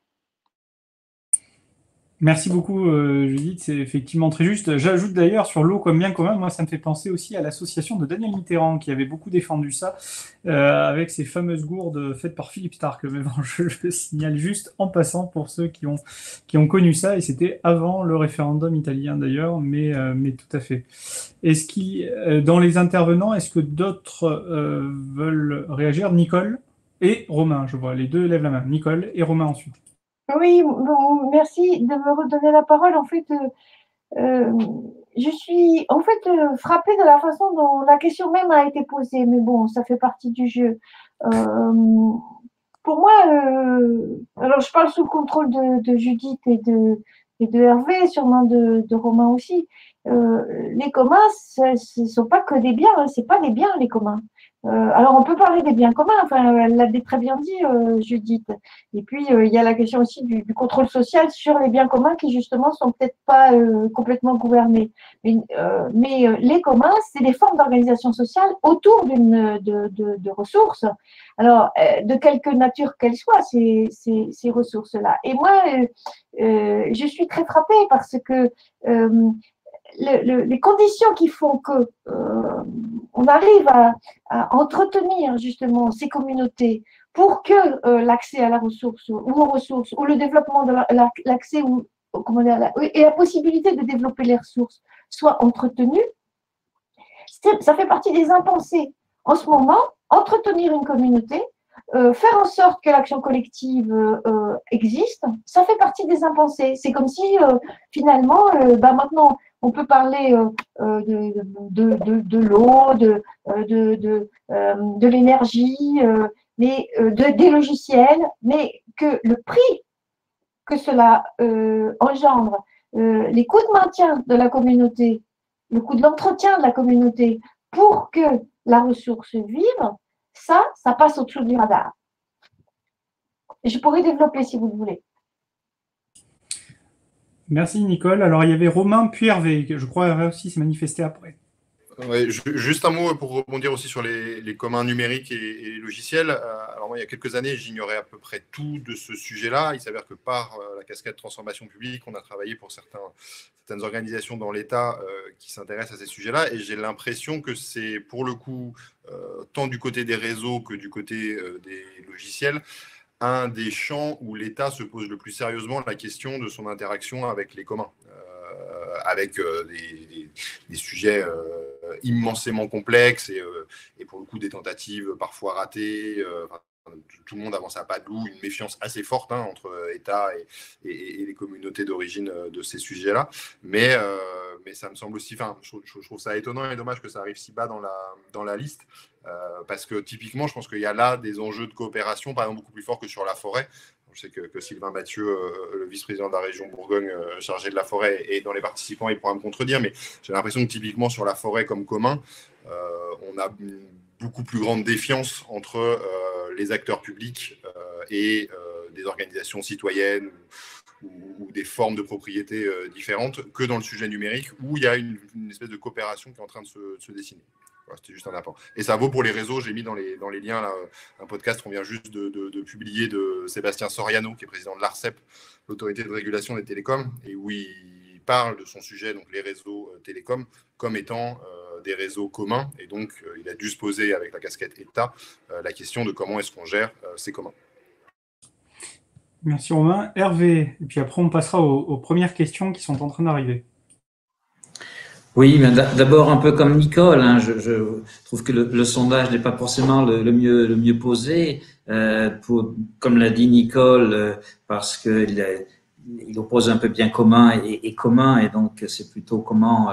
Merci beaucoup, Judith, c'est effectivement très juste. J'ajoute d'ailleurs sur l'eau comme bien commun, moi ça me fait penser aussi à l'association de Daniel Mitterrand qui avait beaucoup défendu ça avec ces fameuses gourdes faites par Philippe Starck. Mais bon, je le signale juste en passant pour ceux qui ont connu ça, et c'était avant le référendum italien d'ailleurs, mais tout à fait. Est-ce dans les intervenants, est-ce que d'autres veulent réagir? Nicole et Romain, je vois, les deux lèvent la main. Nicole et Romain ensuite.
Oui, bon, merci de me redonner la parole. En fait, je suis frappée de la façon dont la question même a été posée, mais bon, ça fait partie du jeu. Pour moi, alors je parle sous le contrôle de Judith et de Hervé, sûrement de Romain aussi. Les communs, ce ne sont pas que des biens, hein, c'est pas des biens les communs. Alors on peut parler des biens communs, enfin elle l'a très bien dit Judith. Et puis il y a la question aussi du contrôle social sur les biens communs qui justement sont peut-être pas complètement gouvernés. Mais les communs, c'est des formes d'organisation sociale autour de ressources. Alors de quelque nature qu'elles soient ces ressources-là. Et moi je suis très frappée parce que les conditions qui font que on arrive à entretenir justement ces communautés pour que l'accès à la ressource ou aux ressources ou le développement de l'accès et la possibilité de développer les ressources soit entretenu, ça fait partie des impensés. En ce moment, entretenir une communauté, faire en sorte que l'action collective existe, ça fait partie des impensés. C'est comme si finalement, maintenant, on peut parler de l'eau, de l'énergie, mais des logiciels, mais que le prix que cela engendre, les coûts de maintien de la communauté, le coût de l'entretien de la communauté pour que la ressource vive, ça passe au-dessous du radar. Et je pourrais développer si vous le voulez.
Merci Nicole. Alors il y avait Romain puis Hervé, je crois Hervé aussi s'est manifesté après.
Ouais, juste un mot pour rebondir aussi sur les communs numériques et les logiciels. Alors moi, il y a quelques années, j'ignorais à peu près tout de ce sujet-là. Il s'avère que par la casquette transformation publique, on a travaillé pour certaines organisations dans l'État qui s'intéressent à ces sujets-là. Et j'ai l'impression que c'est pour le coup, tant du côté des réseaux que du côté des logiciels, un des champs où l'État se pose le plus sérieusement la question de son interaction avec les communs, avec des sujets immensément complexes et pour le coup des tentatives parfois ratées. Tout le monde avance à pas de loup, une méfiance assez forte entre État et les communautés d'origine de ces sujets-là. Mais ça me semble aussi, je trouve ça étonnant et dommage que ça arrive si bas dans la liste. Parce que typiquement, je pense qu'il y a là des enjeux de coopération, par exemple, beaucoup plus forts que sur la forêt. Je sais que Sylvain Mathieu, le vice-président de la région Bourgogne, chargé de la forêt, et dans les participants, il pourra me contredire, mais j'ai l'impression que typiquement sur la forêt comme commun, on a une beaucoup plus grande défiance entre les acteurs publics et des organisations citoyennes ou des formes de propriété différentes que dans le sujet numérique, où il y a une espèce de coopération qui est en train de se dessiner. Voilà, c'était juste un apport. Et ça vaut pour les réseaux. J'ai mis dans les liens là, un podcast qu'on vient juste de publier de Sébastien Soriano, qui est président de l'ARCEP, l'autorité de régulation des télécoms, et où il parle de son sujet, donc les réseaux télécoms, comme étant des réseaux communs. Et donc, il a dû se poser avec la casquette État la question de comment est-ce qu'on gère ces communs.
Merci Romain. Hervé, et puis après on passera aux premières questions qui sont en train d'arriver.
Oui, mais d'abord un peu comme Nicole, hein, je trouve que le sondage n'est pas forcément le mieux posé, comme l'a dit Nicole, parce qu'il oppose un peu bien commun et commun, et donc c'est plutôt comment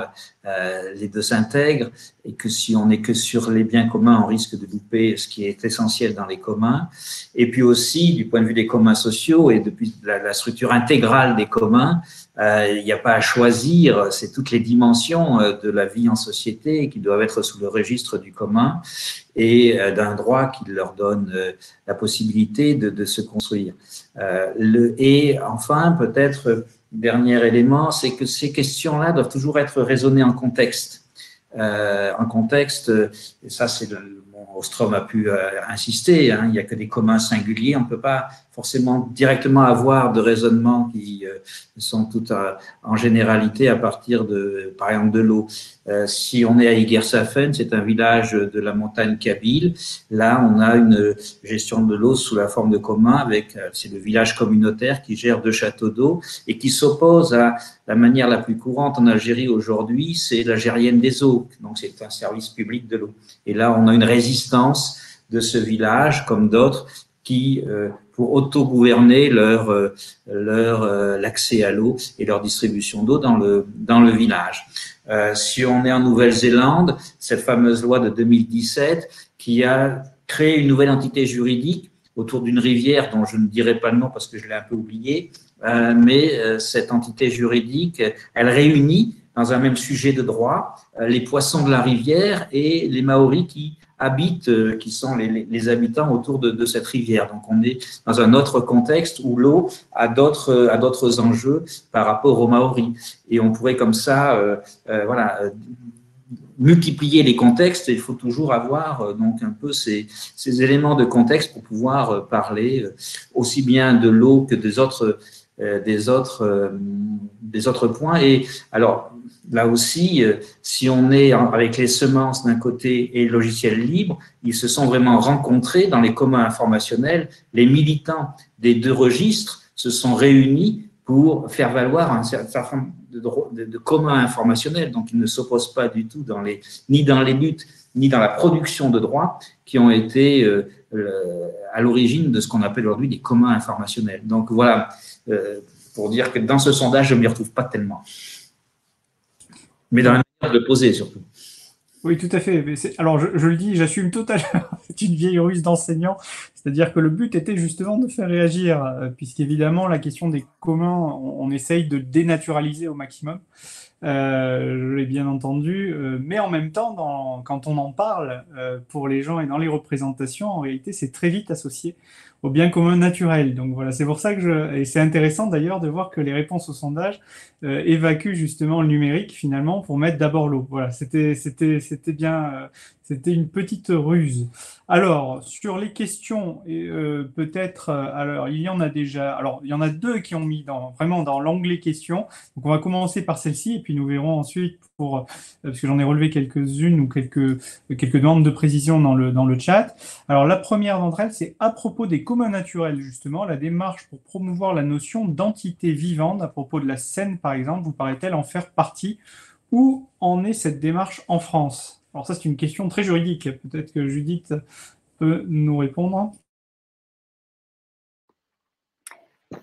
les deux s'intègrent, et que si on n'est que sur les biens communs, on risque de louper ce qui est essentiel dans les communs. Et puis aussi, du point de vue des communs sociaux et depuis la structure intégrale des communs, il n'y a pas à choisir, c'est toutes les dimensions de la vie en société qui doivent être sous le registre du commun et d'un droit qui leur donne la possibilité de se construire. Et enfin, peut-être, dernier élément, c'est que ces questions-là doivent toujours être raisonnées en contexte. En contexte, et ça c'est Ostrom a pu insister, hein, il n'y a que des communs singuliers, on ne peut pas forcément directement avoir de raisonnements qui sont tout en généralité à partir de, par exemple, de l'eau. Si on est à Igersafen, c'est un village de la montagne kabyle, là on a une gestion de l'eau sous la forme de commun, avec c'est le village communautaire qui gère 2 châteaux d'eau et qui s'oppose à la manière la plus courante en Algérie aujourd'hui, c'est l'Algérienne des eaux, donc c'est un service public de l'eau. Et là on a une résistance de ce village, comme d'autres, qui pour autogouverner l'accès à l'eau et leur distribution d'eau dans le village. Si on est en Nouvelle-Zélande, cette fameuse loi de 2017 qui a créé une nouvelle entité juridique autour d'une rivière dont je ne dirai pas le nom parce que je l'ai un peu oublié, mais cette entité juridique, elle réunit dans un même sujet de droit les poissons de la rivière et les Maoris qui habitent, qui sont les habitants autour de cette rivière. Donc, on est dans un autre contexte où l'eau a d'autres enjeux par rapport aux Maoris. Et on pourrait comme ça, multiplier les contextes. Il faut toujours avoir donc un peu ces éléments de contexte pour pouvoir parler aussi bien de l'eau que des autres points. Et alors, là aussi, si on est avec les semences d'un côté et le logiciel libre, ils se sont vraiment rencontrés dans les communs informationnels. Les militants des 2 registres se sont réunis pour faire valoir un certain nombre de communs informationnels. Donc, ils ne s'opposent pas du tout ni dans les luttes, ni dans la production de droits qui ont été à l'origine de ce qu'on appelle aujourd'hui des communs informationnels. Donc, voilà, pour dire que dans ce sondage, je ne m'y retrouve pas tellement. Mais dans la manière de le poser, surtout.
Oui, tout à fait. Alors, je le dis, j'assume totalement. C'est une vieille ruse d'enseignant. C'est-à-dire que le but était justement de faire réagir, puisqu'évidemment, la question des communs, on essaye de dénaturaliser au maximum. Je l'ai bien entendu. Mais en même temps, quand on en parle pour les gens et dans les représentations, en réalité, c'est très vite associé au bien commun naturel. Donc voilà, c'est pour ça que et c'est intéressant d'ailleurs de voir que les réponses au sondage évacuent justement le numérique finalement pour mettre d'abord l'eau. Voilà, c'était bien, c'était une petite ruse. Alors, sur les questions, peut-être, alors il y en a déjà, alors il y en a 2 qui ont mis vraiment dans l'onglet questions. Donc on va commencer par celle-ci et puis nous verrons ensuite parce que j'en ai relevé quelques-unes ou quelques demandes de précision dans le chat. Alors la première d'entre elles, c'est à propos des communs naturels justement, la démarche pour promouvoir la notion d'entité vivante à propos de la Seine par exemple, vous paraît-elle en faire partie? Où en est cette démarche en France? Alors ça, c'est une question très juridique. Peut-être que Judith peut nous répondre.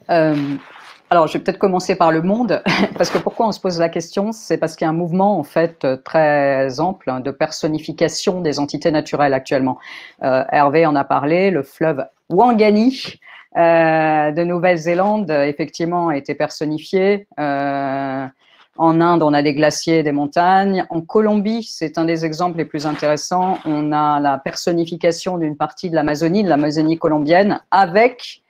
Alors, je vais peut-être commencer par le monde, parce que pourquoi on se pose la question? C'est parce qu'il y a un mouvement, en fait, très ample de personnification des entités naturelles actuellement. Hervé en a parlé, le fleuve Ouangani de Nouvelle-Zélande, effectivement, a été personnifié. En Inde, on a des glaciers, des montagnes. En Colombie, c'est un des exemples les plus intéressants. On a la personnification d'une partie de l'Amazonie colombienne, avec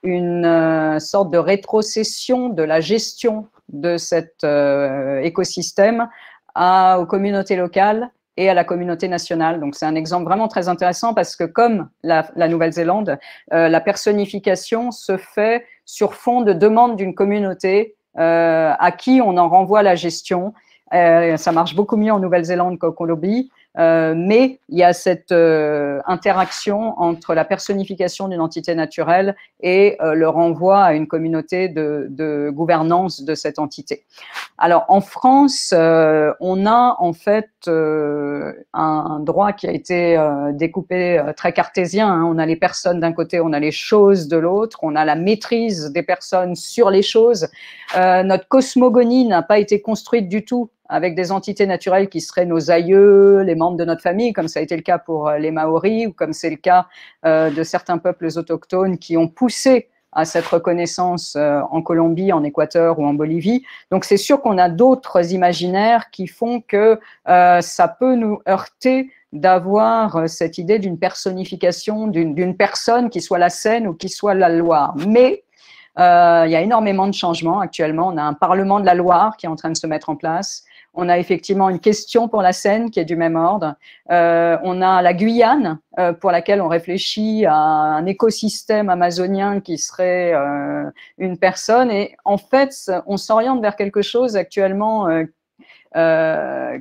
une sorte de rétrocession de la gestion de cet écosystème aux communautés locales et à la communauté nationale. Donc, c'est un exemple vraiment très intéressant parce que comme la Nouvelle-Zélande, la personnification se fait sur fond de demande d'une communauté à qui on en renvoie la gestion. Ça marche beaucoup mieux en Nouvelle-Zélande qu'en Colombie. Mais il y a cette interaction entre la personnification d'une entité naturelle et le renvoi à une communauté de gouvernance de cette entité. Alors, en France, on a en fait un droit qui a été découpé très cartésien. Hein. On a les personnes d'un côté, on a les choses de l'autre, on a la maîtrise des personnes sur les choses. Notre cosmogonie n'a pas été construite du tout avec des entités naturelles qui seraient nos aïeux, les membres de notre famille, comme ça a été le cas pour les Maoris, ou comme c'est le cas de certains peuples autochtones qui ont poussé à cette reconnaissance en Colombie, en Équateur ou en Bolivie. Donc c'est sûr qu'on a d'autres imaginaires qui font que ça peut nous heurter d'avoir cette idée d'une personnification, d'une personne qui soit la Seine ou qui soit la Loire. Mais il y a énormément de changements actuellement. On a un Parlement de la Loire qui est en train de se mettre en place. On a effectivement une question pour la Seine qui est du même ordre. On a la Guyane pour laquelle on réfléchit à un écosystème amazonien qui serait une personne. Et en fait, on s'oriente vers quelque chose actuellement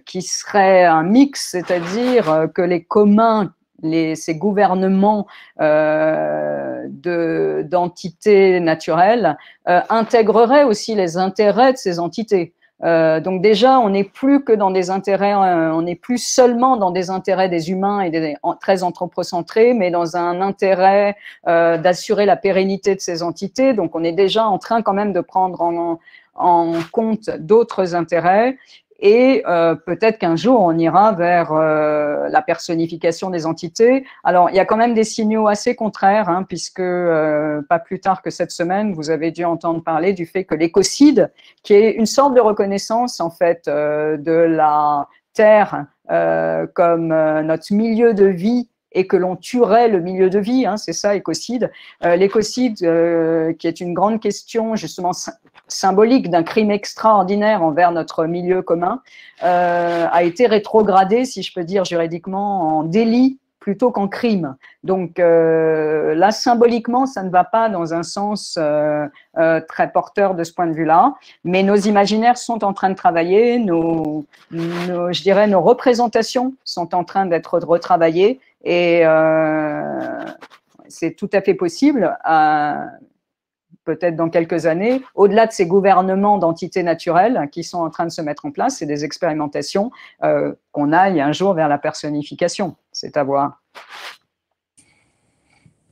qui serait un mix, c'est-à-dire que les communs, ces gouvernements d'entités naturelles intégreraient aussi les intérêts de ces entités. Donc déjà, on n'est plus que dans des intérêts, on n'est plus seulement dans des intérêts des humains et très anthropocentrés, mais dans un intérêt d'assurer la pérennité de ces entités. Donc on est déjà en train quand même de prendre en compte d'autres intérêts. Et peut-être qu'un jour, on ira vers la personnification des entités. Alors, il y a quand même des signaux assez contraires, hein, puisque pas plus tard que cette semaine, vous avez dû entendre parler du fait que l'écocide, qui est une sorte de reconnaissance en fait de la Terre comme notre milieu de vie, et que l'on tuerait le milieu de vie, hein, c'est ça, écocide. L'écocide, qui est une grande question justement symbolique d'un crime extraordinaire envers notre milieu commun, a été rétrogradé, si je peux dire juridiquement, en délit plutôt qu'en crime. Donc là, symboliquement, ça ne va pas dans un sens très porteur de ce point de vue-là, mais nos imaginaires sont en train de travailler, je dirais nos représentations sont en train d'être retravaillées, et c'est tout à fait possible, peut-être dans quelques années, au-delà de ces gouvernements d'entités naturelles qui sont en train de se mettre en place, c'est des expérimentations, qu'on aille un jour vers la personnification. C'est à voir.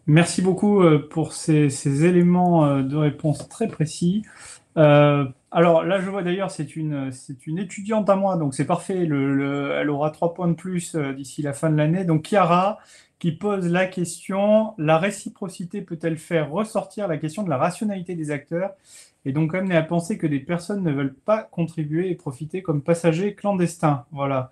Merci beaucoup pour ces éléments de réponse très précis. Alors là, je vois d'ailleurs, c'est une étudiante à moi, donc c'est parfait. Elle aura 3 points de plus d'ici la fin de l'année. Donc Chiara, qui pose la question: la réciprocité peut-elle faire ressortir la question de la rationalité des acteurs et donc amener à penser que des personnes ne veulent pas contribuer et profiter comme passagers clandestins? Voilà.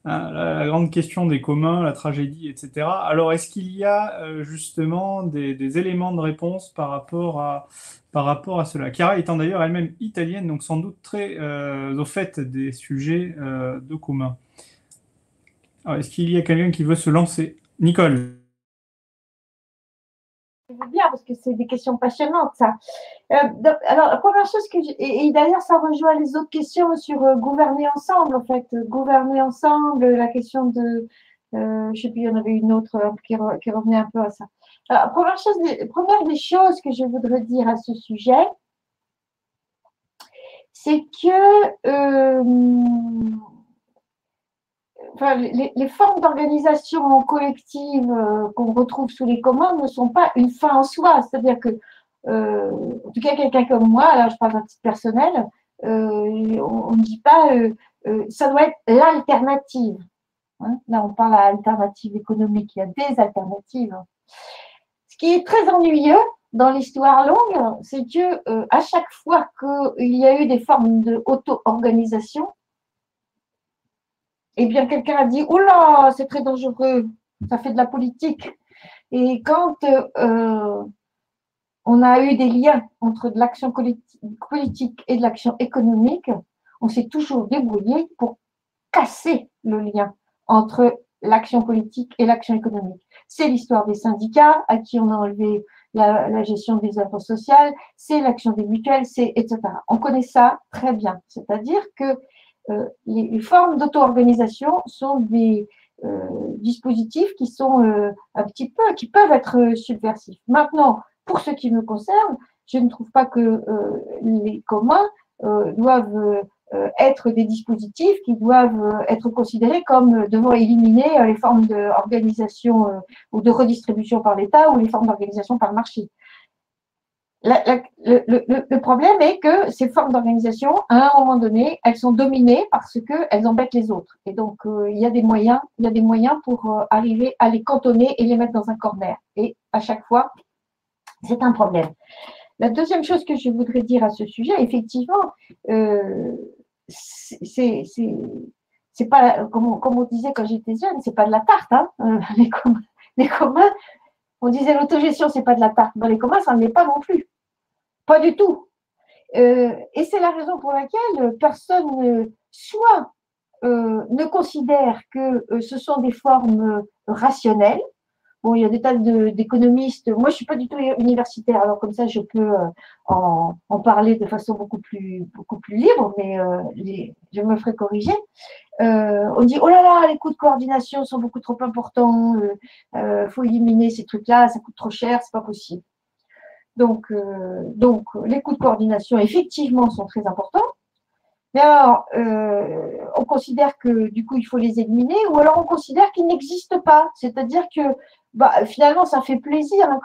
Hein, la grande question des communs, la tragédie, etc. Alors, est-ce qu'il y a justement des éléments de réponse par rapport à cela? Chiara étant d'ailleurs elle-même italienne, donc sans doute très au fait des sujets de commun. Alors, est-ce qu'il y a quelqu'un qui veut se lancer? Nicole.
Je veux bien, parce que c'est des questions passionnantes, ça. Alors, la première chose et d'ailleurs, ça rejoint les autres questions sur gouverner ensemble, en fait. Gouverner ensemble, la question de, je ne sais plus, il y en avait une autre qui revenait un peu à ça. Alors, première des choses que je voudrais dire à ce sujet, c'est que les formes d'organisation collective qu'on retrouve sous les communs ne sont pas une fin en soi. C'est-à-dire que, en tout cas, quelqu'un comme moi, là je parle à titre personnel, on ne dit pas ça doit être l'alternative. Hein. Là, on parle à alternative économique, il y a des alternatives. Ce qui est très ennuyeux dans l'histoire longue, c'est que à chaque fois qu'il y a eu des formes d'auto-organisation, eh bien, quelqu'un a dit « Oula, c'est très dangereux, ça fait de la politique ». Et quand on a eu des liens entre de l'action politique et de l'action économique, on s'est toujours débrouillé pour casser le lien entre l'action politique et l'action économique. C'est l'histoire des syndicats à qui on a enlevé la gestion des œuvres sociales, c'est l'action des mutuelles, etc. On connaît ça très bien. C'est-à-dire que les formes d'auto-organisation sont des dispositifs qui sont un petit peu, qui peuvent être subversifs. Maintenant, pour ce qui me concerne, je ne trouve pas que les communs doivent être des dispositifs qui doivent être considérés comme devant éliminer les formes d'organisation ou de redistribution par l'État ou les formes d'organisation par le marché. Le problème est que ces formes d'organisation, à un moment donné, elles sont dominées parce qu'elles embêtent les autres. Et donc, il y a des moyens pour arriver à les cantonner et les mettre dans un corner. Et à chaque fois, c'est un problème. La deuxième chose que je voudrais dire à ce sujet, effectivement, c'est pas, comme on disait quand j'étais jeune, c'est pas de la tarte, hein. Les communs, on disait l'autogestion, c'est pas de la tarte. Dans les communs, ça ne l'est pas non plus. Pas du tout. Et c'est la raison pour laquelle personne soit ne considère que ce sont des formes rationnelles. Bon, il y a des tas d'économistes. Moi, je ne suis pas du tout universitaire, alors comme ça, je peux en parler de façon beaucoup plus libre, mais je me ferai corriger. On dit, oh là là, les coûts de coordination sont beaucoup trop importants, faut éliminer ces trucs-là, ça coûte trop cher, c'est pas possible. Donc, les coûts de coordination, effectivement, sont très importants. Mais alors, on considère que du coup, il faut les éliminer, ou alors on considère qu'ils n'existent pas. C'est-à-dire que finalement, ça fait plaisir, hein,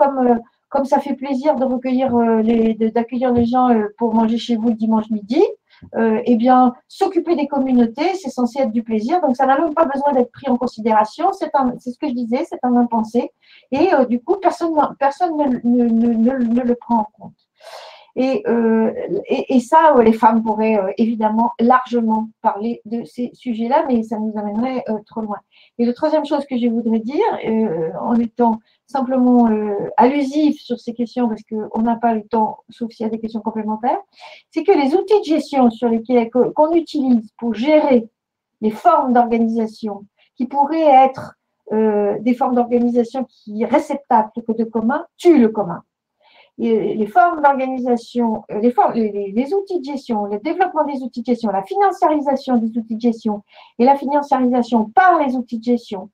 comme ça fait plaisir de recueillir d'accueillir les gens pour manger chez vous le dimanche midi. Eh bien, s'occuper des communautés, c'est censé être du plaisir, donc ça n'a même pas besoin d'être pris en considération. C'est ce que je disais, c'est un impensé, et du coup, personne ne le prend en compte. Et ça, les femmes pourraient évidemment largement parler de ces sujets-là, mais ça nous amènerait trop loin. Et la troisième chose que je voudrais dire, en étant simplement allusif sur ces questions, parce qu'on n'a pas le temps, sauf s'il y a des questions complémentaires, c'est que les outils de gestion sur lesquels qu'on utilise pour gérer les formes d'organisation, qui pourraient être des formes d'organisation qui réceptables que de commun, tuent le commun. Et les formes d'organisation, les outils de gestion, le développement des outils de gestion, la financiarisation des outils de gestion et la financiarisation par les outils de gestion,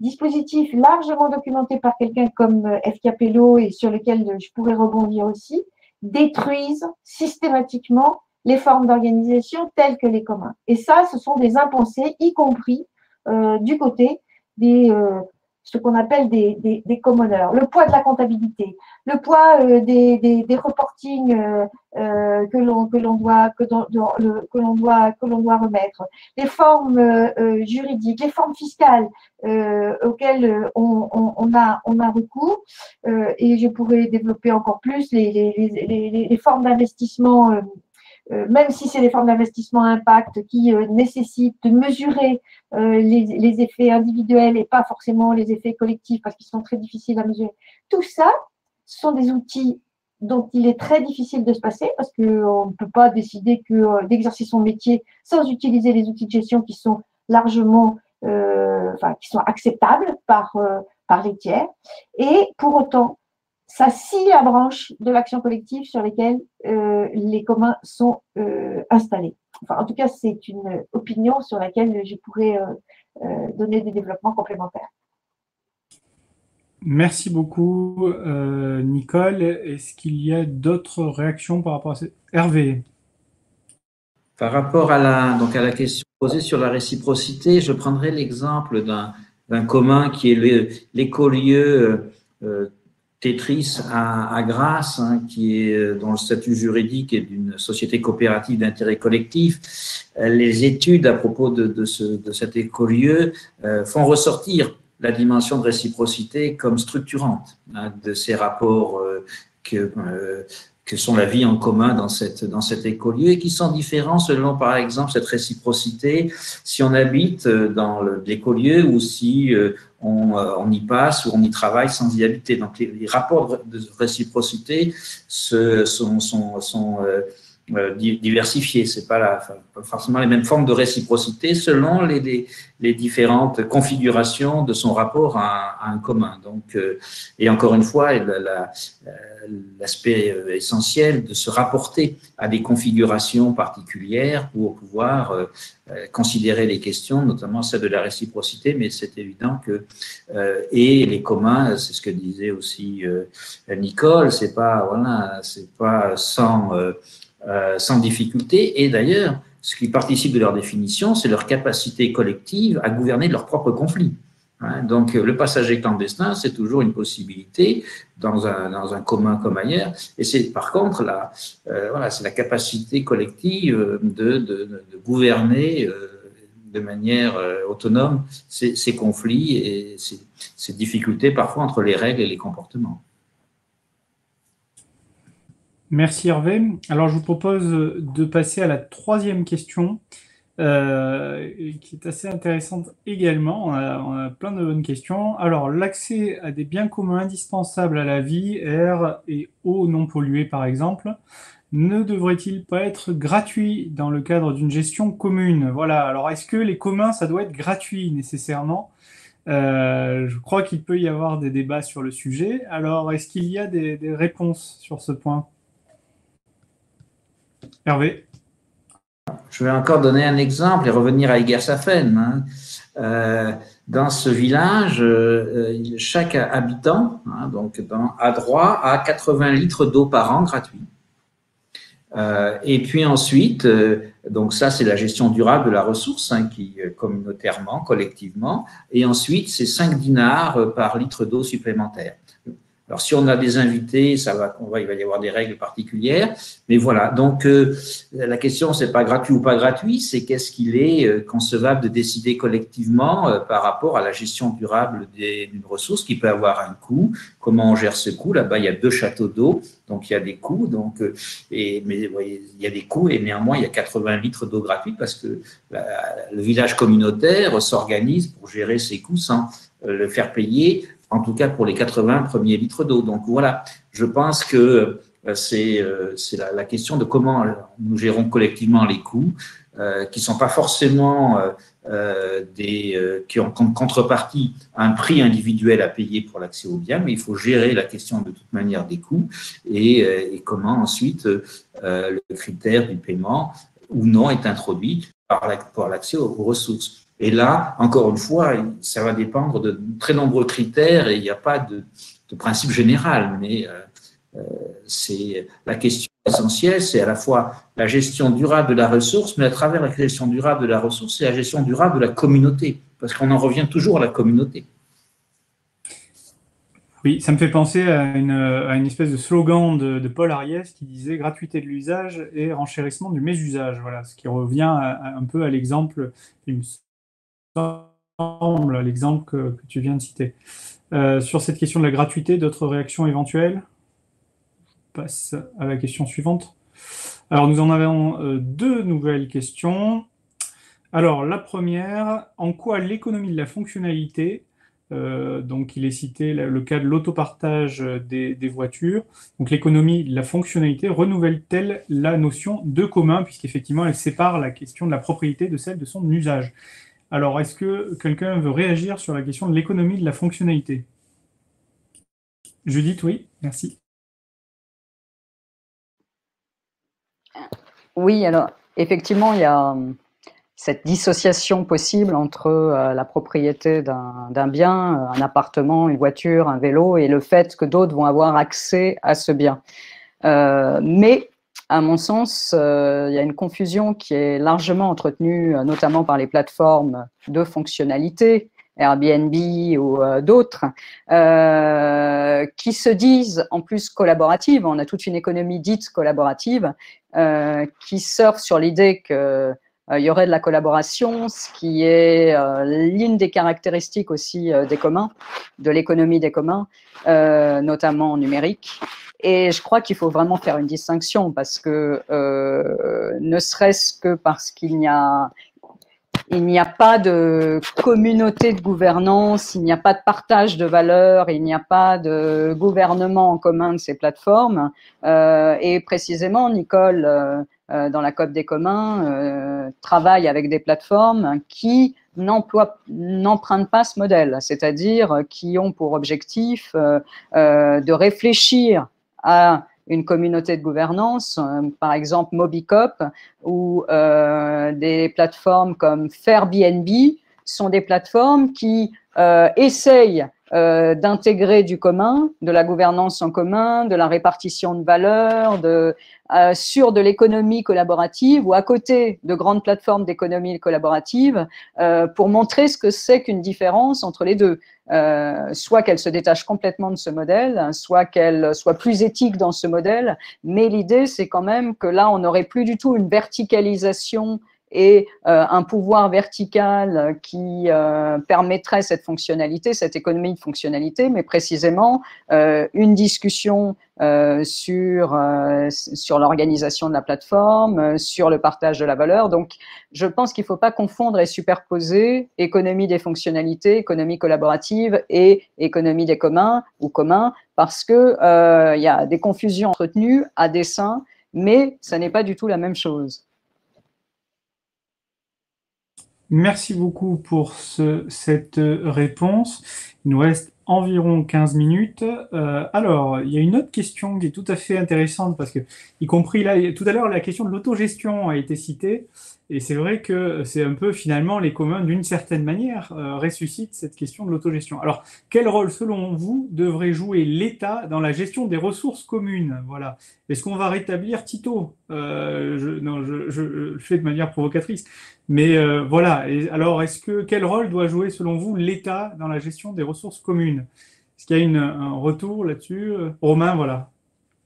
dispositif largement documenté par quelqu'un comme F. Capello et sur lequel je pourrais rebondir aussi, détruisent systématiquement les formes d'organisation telles que les communs. Et ça, ce sont des impensés, y compris du côté ce qu'on appelle des commoners. Le poids de la comptabilité, le poids des reportings que l'on doit remettre, les formes juridiques, les formes fiscales auxquelles on a recours, et je pourrais développer encore plus les formes d'investissement. Même si c'est des formes d'investissement à impact qui nécessitent de mesurer les effets individuels et pas forcément les effets collectifs parce qu'ils sont très difficiles à mesurer. Tout ça, ce sont des outils dont il est très difficile de se passer parce qu'on ne peut pas décider d'exercer son métier sans utiliser les outils de gestion qui sont largement, qui sont acceptables par les tiers. Et pour autant, ça scie la branche de l'action collective sur lesquelles les communs sont installés. Enfin, en tout cas, c'est une opinion sur laquelle je pourrais donner des développements complémentaires.
Merci beaucoup, Nicole. Est-ce qu'il y a d'autres réactions par rapport à cette… Hervé.
Par rapport à la question posée sur la réciprocité, je prendrai l'exemple d'un commun qui est l'écolieu Tetris à Grasse, hein, dont le statut juridique est d'une société coopérative d'intérêt collectif. Les études à propos de cet écolieu font ressortir la dimension de réciprocité comme structurante, hein, de ces rapports que sont la vie en commun dans cet écolieu et qui sont différents selon, par exemple, cette réciprocité, si on habite dans l'écolieu ou si on y passe ou on y travaille sans y habiter. Donc, les rapports de réciprocité sont diversifiés. C'est pas forcément les mêmes formes de réciprocité selon les différentes configurations de son rapport à un commun. Donc, et encore une fois, l'aspect essentiel de se rapporter à des configurations particulières pour pouvoir considérer les questions, notamment celle de la réciprocité, mais c'est évident que et les communs, c'est ce que disait aussi Nicole, c'est pas sans difficulté. Et d'ailleurs, ce qui participe de leur définition, c'est leur capacité collective à gouverner leurs propres conflits. Donc, le passager clandestin, c'est toujours une possibilité dans un commun comme ailleurs. Et c'est par contre c'est la capacité collective de gouverner de manière autonome ces conflits et ces difficultés parfois entre les règles et les comportements.
Merci Hervé. Alors, je vous propose de passer à la troisième question. Qui est assez intéressante également. On a plein de bonnes questions. Alors, l'accès à des biens communs indispensables à la vie, air et eau non polluée, par exemple, ne devrait-il pas être gratuit dans le cadre d'une gestion commune? Voilà. Alors, est-ce que les communs, ça doit être gratuit nécessairement? Je crois qu'il peut y avoir des débats sur le sujet. Alors, est-ce qu'il y a des réponses sur ce point? Hervé?
Je vais encore donner un exemple et revenir à Egersafen. Dans ce village, chaque habitant a droit à 80 litres d'eau par an gratuit. Et puis ensuite, donc ça c'est la gestion durable de la ressource qui communautairement, collectivement, et ensuite c'est 5 dinars par litre d'eau supplémentaire. Alors, si on a des invités, il va y avoir des règles particulières. Mais voilà, donc la question, c'est pas gratuit ou pas gratuit, c'est qu'est-ce qu'il est concevable de décider collectivement par rapport à la gestion durable d'une ressource qui peut avoir un coût. Comment on gère ce coût? Là-bas, il y a 2 châteaux d'eau, donc il y a des coûts. Mais vous voyez, il y a des coûts et néanmoins, il y a 80 litres d'eau gratuite parce que le village communautaire s'organise pour gérer ses coûts sans le faire payer, en tout cas pour les 80 premiers litres d'eau. Donc voilà, je pense que c'est la question de comment nous gérons collectivement les coûts, qui ne sont pas forcément qui ont comme contrepartie un prix individuel à payer pour l'accès aux biens, mais il faut gérer la question de toute manière des coûts et comment ensuite le critère du paiement ou non est introduit pour l'accès aux ressources. Et là, encore une fois, ça va dépendre de très nombreux critères et il n'y a pas de principe général, mais c'est la question essentielle, c'est à la fois la gestion durable de la ressource, mais à travers la gestion durable de la ressource, c'est la gestion durable de la communauté, parce qu'on en revient toujours à la communauté.
Oui, ça me fait penser à une espèce de slogan de Paul Ariès qui disait « gratuité de l'usage et renchérissement du mésusage ». Voilà, ce qui revient un peu à l'exemple, il me semble, à l'exemple que tu viens de citer. Sur cette question de la gratuité, d'autres réactions éventuelles? Je passe à la question suivante. Alors, nous en avons 2 nouvelles questions. Alors, la première, en quoi l'économie de la fonctionnalité, donc il est cité le cas de l'autopartage des voitures, donc l'économie de la fonctionnalité renouvelle-t-elle la notion de commun, puisqu'effectivement elle sépare la question de la propriété de celle de son usage. Alors, est-ce que quelqu'un veut réagir sur la question de l'économie de la fonctionnalité? Judith, oui, merci.
Oui, alors effectivement, il y a cette dissociation possible entre la propriété d'un bien, un appartement, une voiture, un vélo, et le fait que d'autres vont avoir accès à ce bien. Mais, à mon sens, il y a une confusion qui est largement entretenue, notamment par les plateformes de fonctionnalité, Airbnb ou d'autres, qui se disent en plus collaboratives. On a toute une économie dite collaborative qui surfe sur l'idée que il y aurait de la collaboration, ce qui est l'une des caractéristiques aussi des communs, de l'économie des communs, notamment numérique. Et je crois qu'il faut vraiment faire une distinction parce que ne serait-ce que parce qu'il n'y a pas de communauté de gouvernance, il n'y a pas de partage de valeurs, il n'y a pas de gouvernement en commun de ces plateformes. Et précisément, Nicole, dans la COP des communs, travaille avec des plateformes qui n'empruntent pas ce modèle, c'est-à-dire qui ont pour objectif de réfléchir à une communauté de gouvernance, par exemple Mobicop, ou des plateformes comme Fairbnb sont des plateformes qui essayent d'intégrer du commun, de la gouvernance en commun, de la répartition de valeur, sur de l'économie collaborative ou à côté de grandes plateformes d'économie collaborative pour montrer ce que c'est qu'une différence entre les deux. Soit qu'elle se détache complètement de ce modèle, soit qu'elle soit plus éthique dans ce modèle, mais l'idée c'est quand même que là on n'aurait plus du tout une verticalisation et un pouvoir vertical qui permettrait cette fonctionnalité, cette économie de fonctionnalité, mais précisément une discussion sur l'organisation de la plateforme, sur le partage de la valeur. Donc, je pense qu'il ne faut pas confondre et superposer économie des fonctionnalités, économie collaborative et économie des communs ou communs, parce que y a des confusions entretenues à dessein, mais ça n'est pas du tout la même chose.
Merci beaucoup pour cette réponse. Il nous reste environ 15 minutes. Alors, il y a une autre question qui est tout à fait intéressante parce que, y compris là, tout à l'heure, la question de l'autogestion a été citée. Et c'est vrai que c'est un peu finalement les communs, d'une certaine manière, ressuscitent cette question de l'autogestion. Alors, quel rôle, selon vous, devrait jouer l'État dans la gestion des ressources communes? Voilà. Est-ce qu'on va rétablir Tito? Je le fais de manière provocatrice. Mais voilà. Et alors, quel rôle doit jouer, selon vous, l'État dans la gestion des ressources communes? Est-ce qu'il y a un retour là-dessus? Romain, voilà.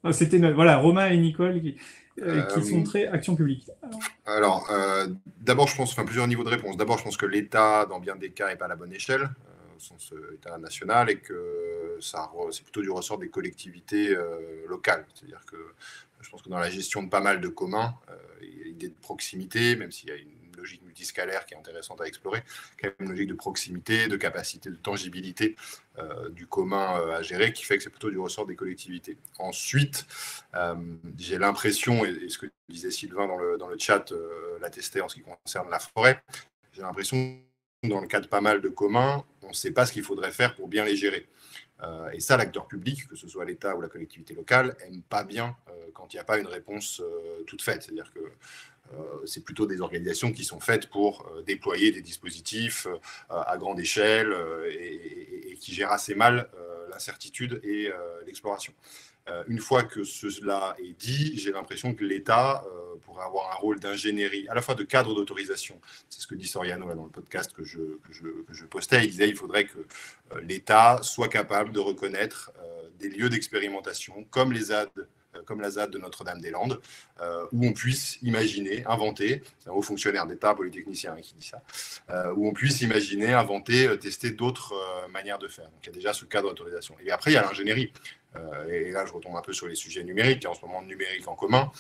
Voilà, Romain et Nicole qui sont très action publique.
Alors, d'abord, je pense, plusieurs niveaux de réponse. D'abord, je pense que l'État, dans bien des cas, n'est pas à la bonne échelle, au sens État national, et que c'est plutôt du ressort des collectivités locales. C'est-à-dire que je pense que dans la gestion de pas mal de communs, il y a l'idée de proximité, même s'il y a une logique multiscalaire qui est intéressante à explorer, quand même une logique de proximité, de capacité, de tangibilité du commun à gérer, qui fait que c'est plutôt du ressort des collectivités. Ensuite, j'ai l'impression, et ce que disait Sylvain dans le chat l'attestait en ce qui concerne la forêt, j'ai l'impression que dans le cas de pas mal de communs, on ne sait pas ce qu'il faudrait faire pour bien les gérer. Et ça, l'acteur public, que ce soit l'État ou la collectivité locale, n'aime pas bien quand il n'y a pas une réponse toute faite. C'est-à-dire que c'est plutôt des organisations qui sont faites pour déployer des dispositifs à grande échelle et qui gèrent assez mal l'incertitude et l'exploration. Une fois que cela est dit, j'ai l'impression que l'État pourrait avoir un rôle d'ingénierie, à la fois de cadre d'autorisation. C'est ce que dit Soriano là, dans le podcast que je postais. Il disait qu'il faudrait que l'État soit capable de reconnaître des lieux d'expérimentation comme la ZAD de Notre-Dame-des-Landes, où on puisse imaginer, inventer, c'est un haut fonctionnaire d'État, polytechnicien qui dit ça, où on puisse imaginer, inventer, tester d'autres manières de faire. Donc il y a déjà ce cadre d'autorisation. Et après, il y a l'ingénierie. Et là, je retombe un peu sur les sujets numériques. Il y a en ce moment numérique en commun,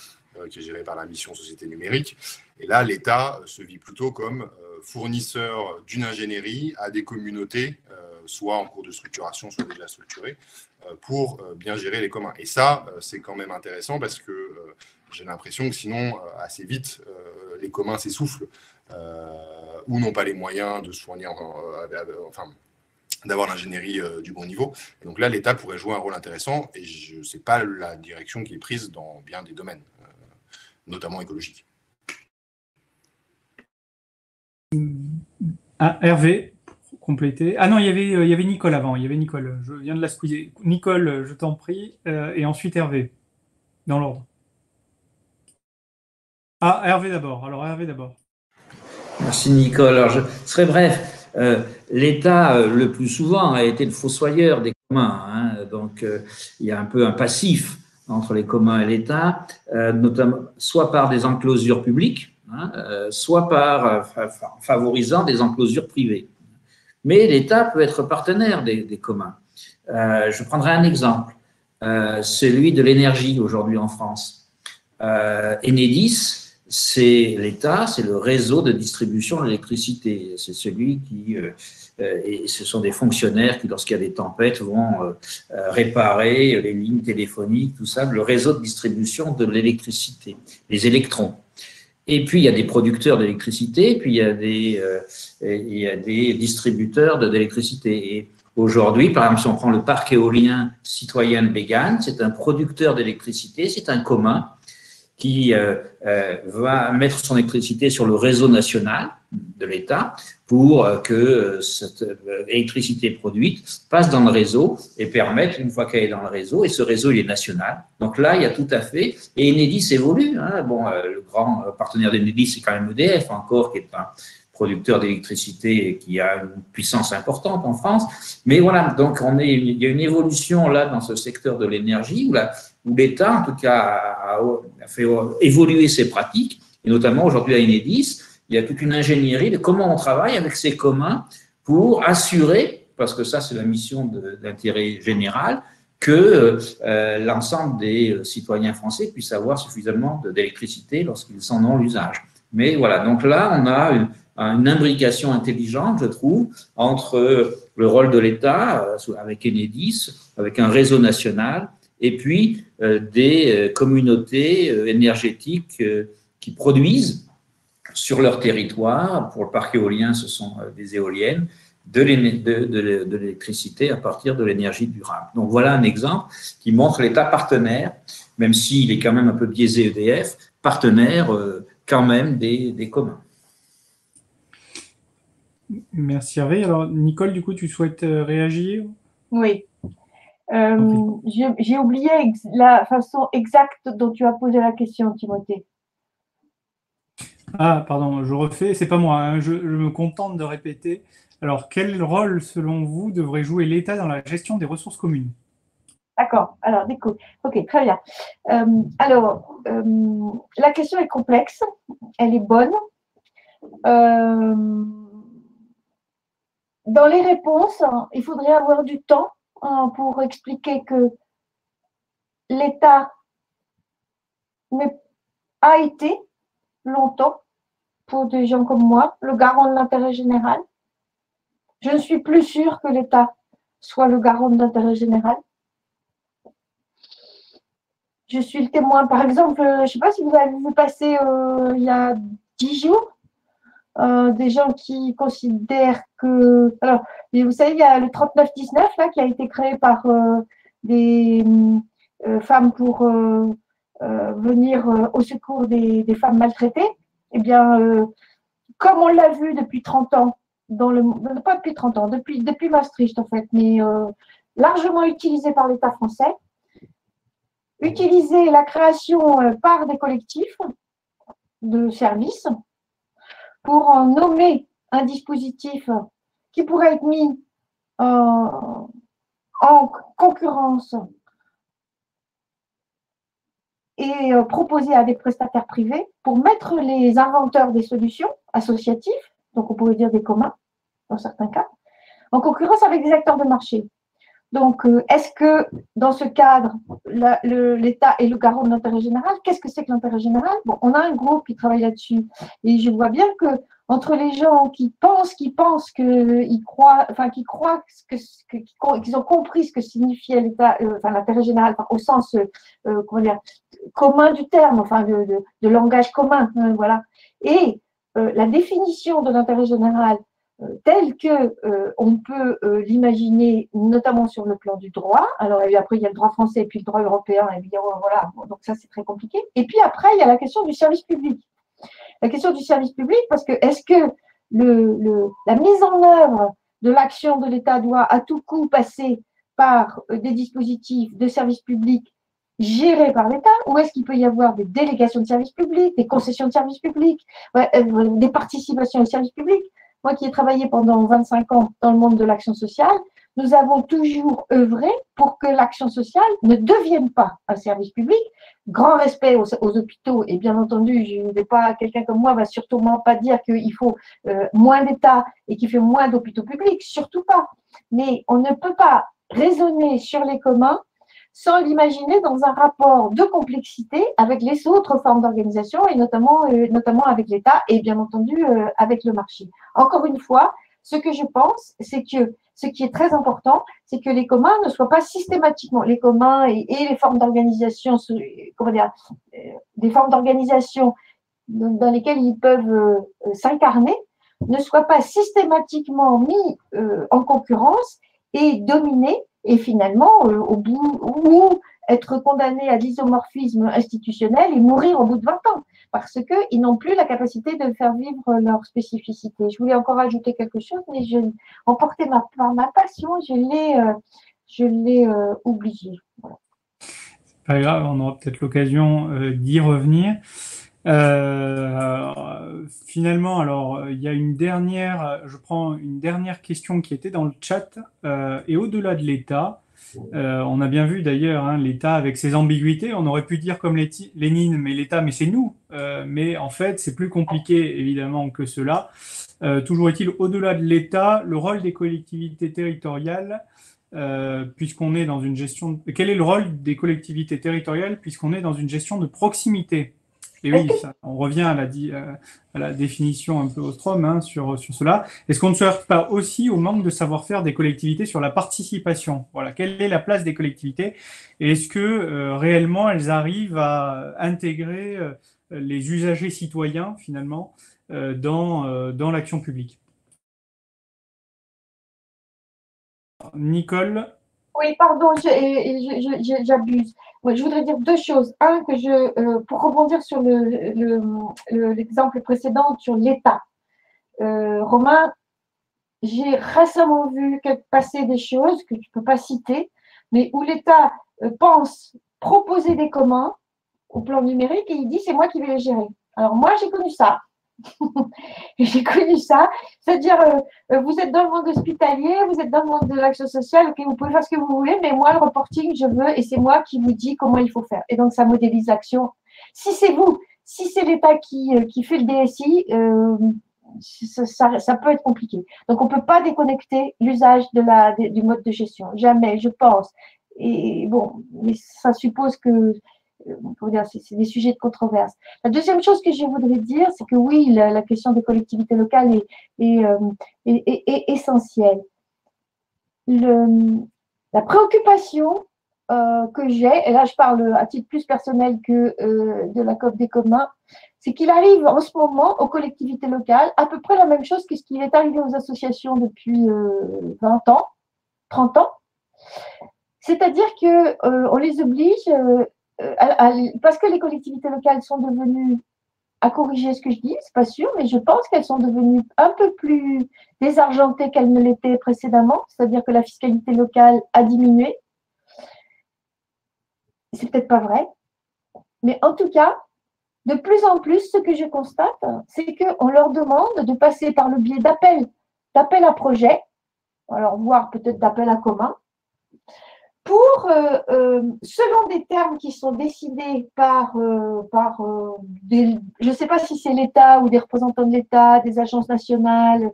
qui est géré par la mission Société numérique. Et là, l'État se vit plutôt comme fournisseur d'une ingénierie à des communautés, soit en cours de structuration, soit déjà structurées, pour bien gérer les communs. Et ça, c'est quand même intéressant parce que j'ai l'impression que sinon, assez vite, les communs s'essoufflent ou n'ont pas les moyens de se fournir, d'avoir l'ingénierie du bon niveau. Et donc là, l'État pourrait jouer un rôle intéressant et je ne sais pas la direction qui est prise dans bien des domaines, notamment écologiques.
Ah, Hervé, pour compléter. Ah non, il y avait Nicole avant. Il y avait Nicole. Je viens de la squeezer. Nicole, je t'en prie. Et ensuite Hervé, dans l'ordre. Ah, Hervé d'abord. Alors Hervé d'abord.
Merci Nicole. Alors je serai bref. L'État, le plus souvent, a été le fossoyeur des communs. Hein, donc, il y a un peu un passif entre les communs et l'État, notamment soit par des enclosures publiques, hein, soit par favorisant des enclosures privées. Mais l'État peut être partenaire des communs. Je prendrai un exemple. celui de l'énergie aujourd'hui en France. Enedis, c'est l'État, c'est le réseau de distribution de l'électricité. C'est celui qui, et ce sont des fonctionnaires qui, lorsqu'il y a des tempêtes, vont réparer les lignes téléphoniques, tout ça, le réseau de distribution de l'électricité, les électrons. Et puis, il y a des producteurs d'électricité, puis il y a des distributeurs d'électricité. Et aujourd'hui, par exemple, si on prend le parc éolien citoyen de Bégane, c'est un producteur d'électricité, c'est un commun qui va mettre son électricité sur le réseau national de l'État pour que cette électricité produite passe dans le réseau et permette, une fois qu'elle est dans le réseau, et ce réseau il est national. Donc là, il y a tout à fait, et Enedis évolue. Hein, bon, le grand partenaire d'Enedis, c'est quand même EDF encore, qui est un producteur d'électricité et qui a une puissance importante en France. Mais voilà, donc il y a une évolution là dans ce secteur de l'énergie où l'État, en tout cas, a fait évoluer ses pratiques, et notamment aujourd'hui à Enedis, il y a toute une ingénierie de comment on travaille avec ces communs pour assurer, parce que ça c'est la mission d'intérêt général, que l'ensemble des citoyens français puissent avoir suffisamment d'électricité lorsqu'ils en ont l'usage. Mais voilà, donc là on a une imbrication intelligente, je trouve, entre le rôle de l'État avec Enedis, avec un réseau national, et puis des communautés énergétiques qui produisent sur leur territoire. Pour le parc éolien, ce sont des éoliennes, de l'électricité à partir de l'énergie durable. Donc voilà un exemple qui montre l'État partenaire, même s'il est quand même un peu biaisé EDF, partenaire quand même des communs.
Merci Hervé. Alors Nicole, du coup, tu souhaites réagir?
Oui. J'ai oublié la façon exacte dont tu as posé la question, Timothée.
Ah, pardon, je refais, c'est pas moi, hein, je me contente de répéter. Alors, quel rôle, selon vous, devrait jouer l'État dans la gestion des ressources communes?
D'accord, alors, écoute, ok, très bien. La question est complexe, elle est bonne. Dans les réponses, il faudrait avoir du temps pour expliquer que l'État a été longtemps, pour des gens comme moi, le garant de l'intérêt général. Je ne suis plus sûre que l'État soit le garant de l'intérêt général. Je suis le témoin, par exemple, je ne sais pas si vous avez vu passer il y a 10 jours, des gens qui considèrent que… Alors, vous savez, il y a le 3919 là, qui a été créé par des femmes pour venir au secours des femmes maltraitées. Eh bien, comme on l'a vu depuis 30 ans, pas depuis 30 ans, depuis Maastricht en fait, mais largement utilisé par l'État français, utiliser la création par des collectifs de services pour nommer un dispositif qui pourrait être mis en concurrence et proposé à des prestataires privés pour mettre les inventeurs des solutions associatifs, donc on pourrait dire des communs dans certains cas, en concurrence avec des acteurs de marché. Donc, est-ce que dans ce cadre, l'État est le garant de l'intérêt général? Qu'est-ce que c'est que l'intérêt général? Bon, on a un groupe qui travaille là-dessus et je vois bien que entre les gens qui pensent qu'ils croient qu'ils ont compris ce que signifiait l'État, l'intérêt général, au sens commun du terme, de langage commun, voilà. Et la définition de l'intérêt général tel que on peut l'imaginer, notamment sur le plan du droit. Alors, et après, il y a le droit français et puis le droit européen, évidemment, voilà. Donc ça, c'est très compliqué. Et puis après, il y a la question du service public. La question du service public, parce que est-ce que la mise en œuvre de l'action de l'État doit à tout coup passer par des dispositifs de service public gérés par l'État, ou est-ce qu'il peut y avoir des délégations de service public, des concessions de service public, des participations au service public? Moi qui ai travaillé pendant 25 ans dans le monde de l'action sociale, nous avons toujours œuvré pour que l'action sociale ne devienne pas un service public. Grand respect aux hôpitaux, et bien entendu, quelqu'un comme moi va surtout pas dire qu'il faut moins d'État et qu'il fait moins d'hôpitaux publics, surtout pas. Mais on ne peut pas raisonner sur les communs sans l'imaginer dans un rapport de complexité avec les autres formes d'organisation et notamment avec l'État et bien entendu avec le marché. Encore une fois, ce que je pense, c'est que ce qui est très important, c'est que les communs ne soient pas systématiquement, les communs et les formes d'organisation, comment dire, des formes d'organisation dans lesquelles ils peuvent s'incarner, ne soient pas systématiquement mis en concurrence et dominés, et finalement, au bout, ou être condamnés à l'isomorphisme institutionnel et mourir au bout de 20 ans, parce qu'ils n'ont plus la capacité de faire vivre leur spécificité. Je voulais encore ajouter quelque chose, mais emporté par ma passion, je l'ai oublié. Voilà.
C'est pas grave, on aura peut-être l'occasion d'y revenir. Finalement, alors, il y a je prends une dernière question qui était dans le chat, et au-delà de l'État, on a bien vu d'ailleurs hein, l'État avec ses ambiguïtés, on aurait pu dire comme Lénine, mais l'État, mais c'est nous, mais en fait, c'est plus compliqué évidemment que cela. Toujours est-il, au-delà de l'État, le rôle des collectivités territoriales, puisqu'on est dans une gestion... Quel est le rôle des collectivités territoriales puisqu'on est dans une gestion de proximité? Et oui, on revient à la définition un peu Ostrom hein, sur cela. Est-ce qu'on ne se heurte pas aussi au manque de savoir-faire des collectivités sur la participation? Voilà, quelle est la place des collectivités? Et est-ce que réellement elles arrivent à intégrer les usagers citoyens finalement dans l'action publique? Nicole?
Oui, pardon, j'abuse. Ouais, je voudrais dire deux choses. Un, pour rebondir sur l'exemple précédent sur l'État. Romain, j'ai récemment vu passer des choses que tu ne peux pas citer, mais où l'État pense proposer des communs au plan numérique et il dit c'est moi qui vais les gérer. Alors moi, j'ai connu ça. J'ai connu ça, c'est-à-dire vous êtes dans le monde hospitalier, vous êtes dans le monde de l'action sociale, ok, vous pouvez faire ce que vous voulez, mais moi le reporting je veux et c'est moi qui vous dis comment il faut faire. Et donc ça modélise l'action. Si c'est vous, si c'est l'État qui fait le DSI, ça peut être compliqué. Donc on peut pas déconnecter l'usage du mode de gestion, jamais, je pense. Et bon, mais ça suppose que c'est des sujets de controverse. La deuxième chose que je voudrais dire, c'est que oui, la question des collectivités locales est essentielle. La préoccupation que j'ai, et là je parle à titre plus personnel que de la COP des communs, c'est qu'il arrive en ce moment aux collectivités locales à peu près la même chose que ce qui est arrivé aux associations depuis 20 ans, 30 ans. C'est-à-dire qu'on les oblige... parce que les collectivités locales sont devenues, à corriger ce que je dis, c'est pas sûr, mais je pense qu'elles sont devenues un peu plus désargentées qu'elles ne l'étaient précédemment, c'est-à-dire que la fiscalité locale a diminué. C'est peut-être pas vrai, mais en tout cas, de plus en plus, ce que je constate, c'est qu'on leur demande de passer par le biais d'appels à projets, alors voire peut-être d'appels à commun, pour, selon des termes qui sont décidés par je ne sais pas si c'est l'État ou des représentants de l'État, des agences nationales,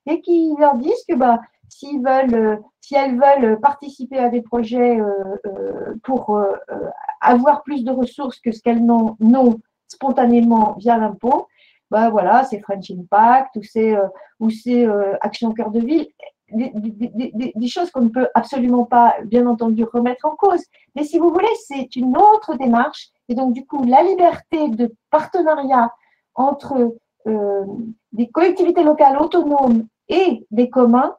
et qui leur disent que si elles veulent participer à des projets pour avoir plus de ressources que ce qu'elles n'ont spontanément via l'impôt, voilà, c'est French Impact ou c'est Action Cœur de Ville. Des choses qu'on ne peut absolument pas, bien entendu, remettre en cause. Mais si vous voulez, c'est une autre démarche. Et donc, du coup, la liberté de partenariat entre des collectivités locales autonomes et des communs,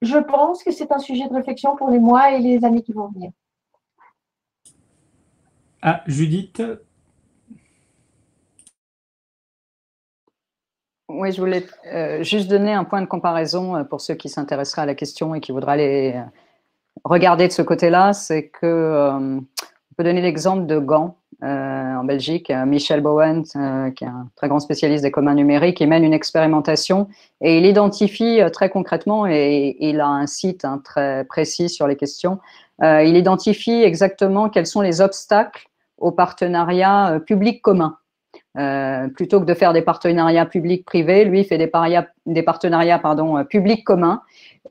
je pense que c'est un sujet de réflexion pour les mois et les années qui vont venir.
Ah, Judith?
Oui, je voulais juste donner un point de comparaison pour ceux qui s'intéresseraient à la question et qui voudraient aller regarder de ce côté-là. C'est que on peut donner l'exemple de Gand, en Belgique. Michel Bowen, qui est un très grand spécialiste des communs numériques, il mène une expérimentation et il identifie très concrètement, et il a un site très précis sur les questions, il identifie exactement quels sont les obstacles au partenariat public commun. Plutôt que de faire des partenariats publics-privés, lui fait des partenariats publics-communs,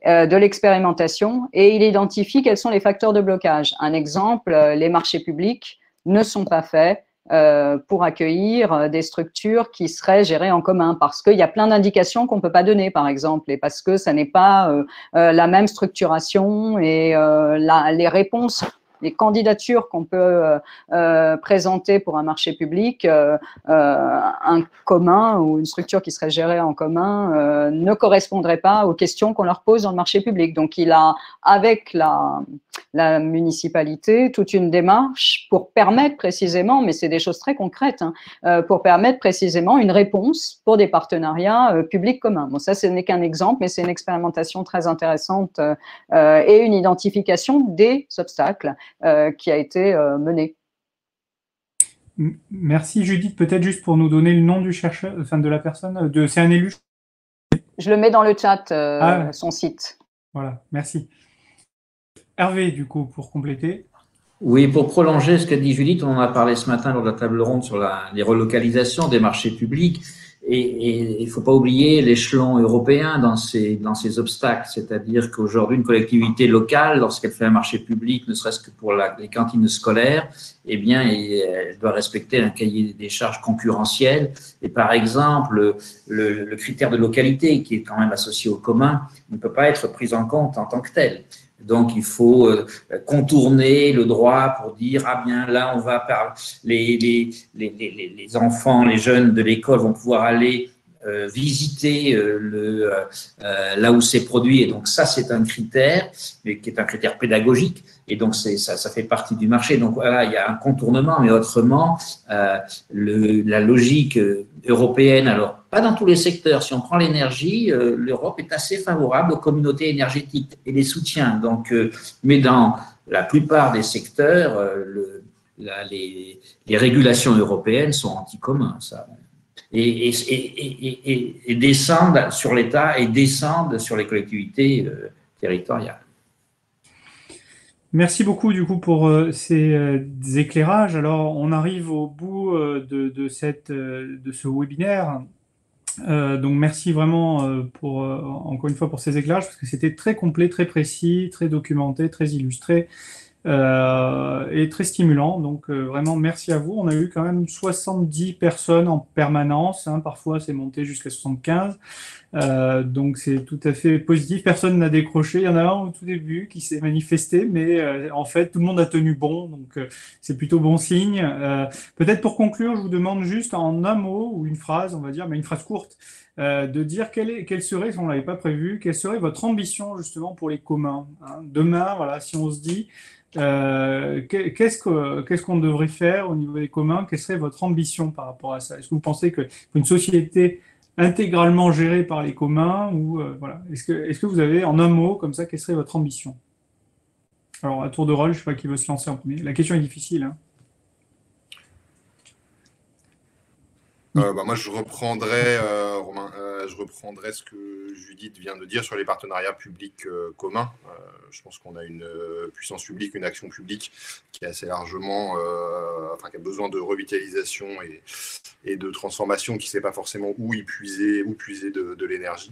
de l'expérimentation, et il identifie quels sont les facteurs de blocage. Un exemple, les marchés publics ne sont pas faits pour accueillir des structures qui seraient gérées en commun, parce qu'il y a plein d'indications qu'on ne peut pas donner, par exemple, et parce que ça n'est pas la même structuration et les réponses, les candidatures qu'on peut présenter pour un marché public, un commun ou une structure qui serait gérée en commun ne correspondrait pas aux questions qu'on leur pose dans le marché public. Donc, il a, avec la municipalité, toute une démarche pour permettre précisément, mais c'est des choses très concrètes, pour permettre précisément une réponse pour des partenariats publics communs. Bon, ça, ce n'est qu'un exemple, mais c'est une expérimentation très intéressante et une identification des obstacles qui a été menée.
Merci Judith, peut-être juste pour nous donner le nom du chercheur, enfin de la personne, c'est un élu.
Je le mets dans le chat, son site.
Voilà, merci. Hervé, du coup, pour compléter.
Oui, pour prolonger ce qu'a dit Judith, on en a parlé ce matin lors de la table ronde sur les relocalisations des marchés publics. Et il ne faut pas oublier l'échelon européen dans ces obstacles. C'est-à-dire qu'aujourd'hui, une collectivité locale, lorsqu'elle fait un marché public, ne serait-ce que pour les cantines scolaires, eh bien, elle doit respecter un cahier des charges concurrentiel. Et par exemple, le critère de localité, qui est quand même associé au commun, ne peut pas être pris en compte en tant que tel. Donc, il faut contourner le droit pour dire, ah bien, là, on va par les enfants, les jeunes de l'école vont pouvoir aller visiter là où c'est produit. Et donc, ça, c'est un critère, mais qui est un critère pédagogique. Et donc, ça fait partie du marché. Donc, voilà, il y a un contournement, mais autrement, la logique européenne, alors, pas dans tous les secteurs. Si on prend l'énergie, l'Europe est assez favorable aux communautés énergétiques et les soutiens. Donc, mais dans la plupart des secteurs, les régulations européennes sont anti-communs, ça. Et descendent sur l'État et descendent sur les collectivités territoriales.
Merci beaucoup du coup pour ces éclairages. Alors, on arrive au bout de ce webinaire. Donc merci vraiment encore une fois pour ces éclairages, parce que c'était très complet, très précis, très documenté, très illustré et très stimulant. Donc vraiment merci à vous. On a eu quand même 70 personnes en permanence, parfois c'est monté jusqu'à 75. Donc c'est tout à fait positif, personne n'a décroché. Il y en a un au tout début qui s'est manifesté, mais en fait tout le monde a tenu bon, donc c'est plutôt bon signe. Peut-être pour conclure, je vous demande juste en un mot ou une phrase, on va dire, mais une phrase courte, de dire quelle serait, si on ne l'avait pas prévu, quelle serait votre ambition justement pour les communs, Demain, voilà, si on se dit qu'est-ce qu'on devrait faire au niveau des communs, quelle serait votre ambition par rapport à ça? Est-ce que vous pensez qu'une société intégralement gérée par les communs ou voilà. Est-ce que vous avez en un mot comme ça, quelle serait votre ambition? Alors à tour de rôle, je ne sais pas qui veut se lancer en premier. La question est difficile.
Moi, je reprendrai, Romain, je reprendrai ce que Judith vient de dire sur les partenariats publics communs. Je pense qu'on a une puissance publique, une action publique qui est assez largement, qui a besoin de revitalisation et de transformation, qui ne sait pas forcément où puiser de l'énergie.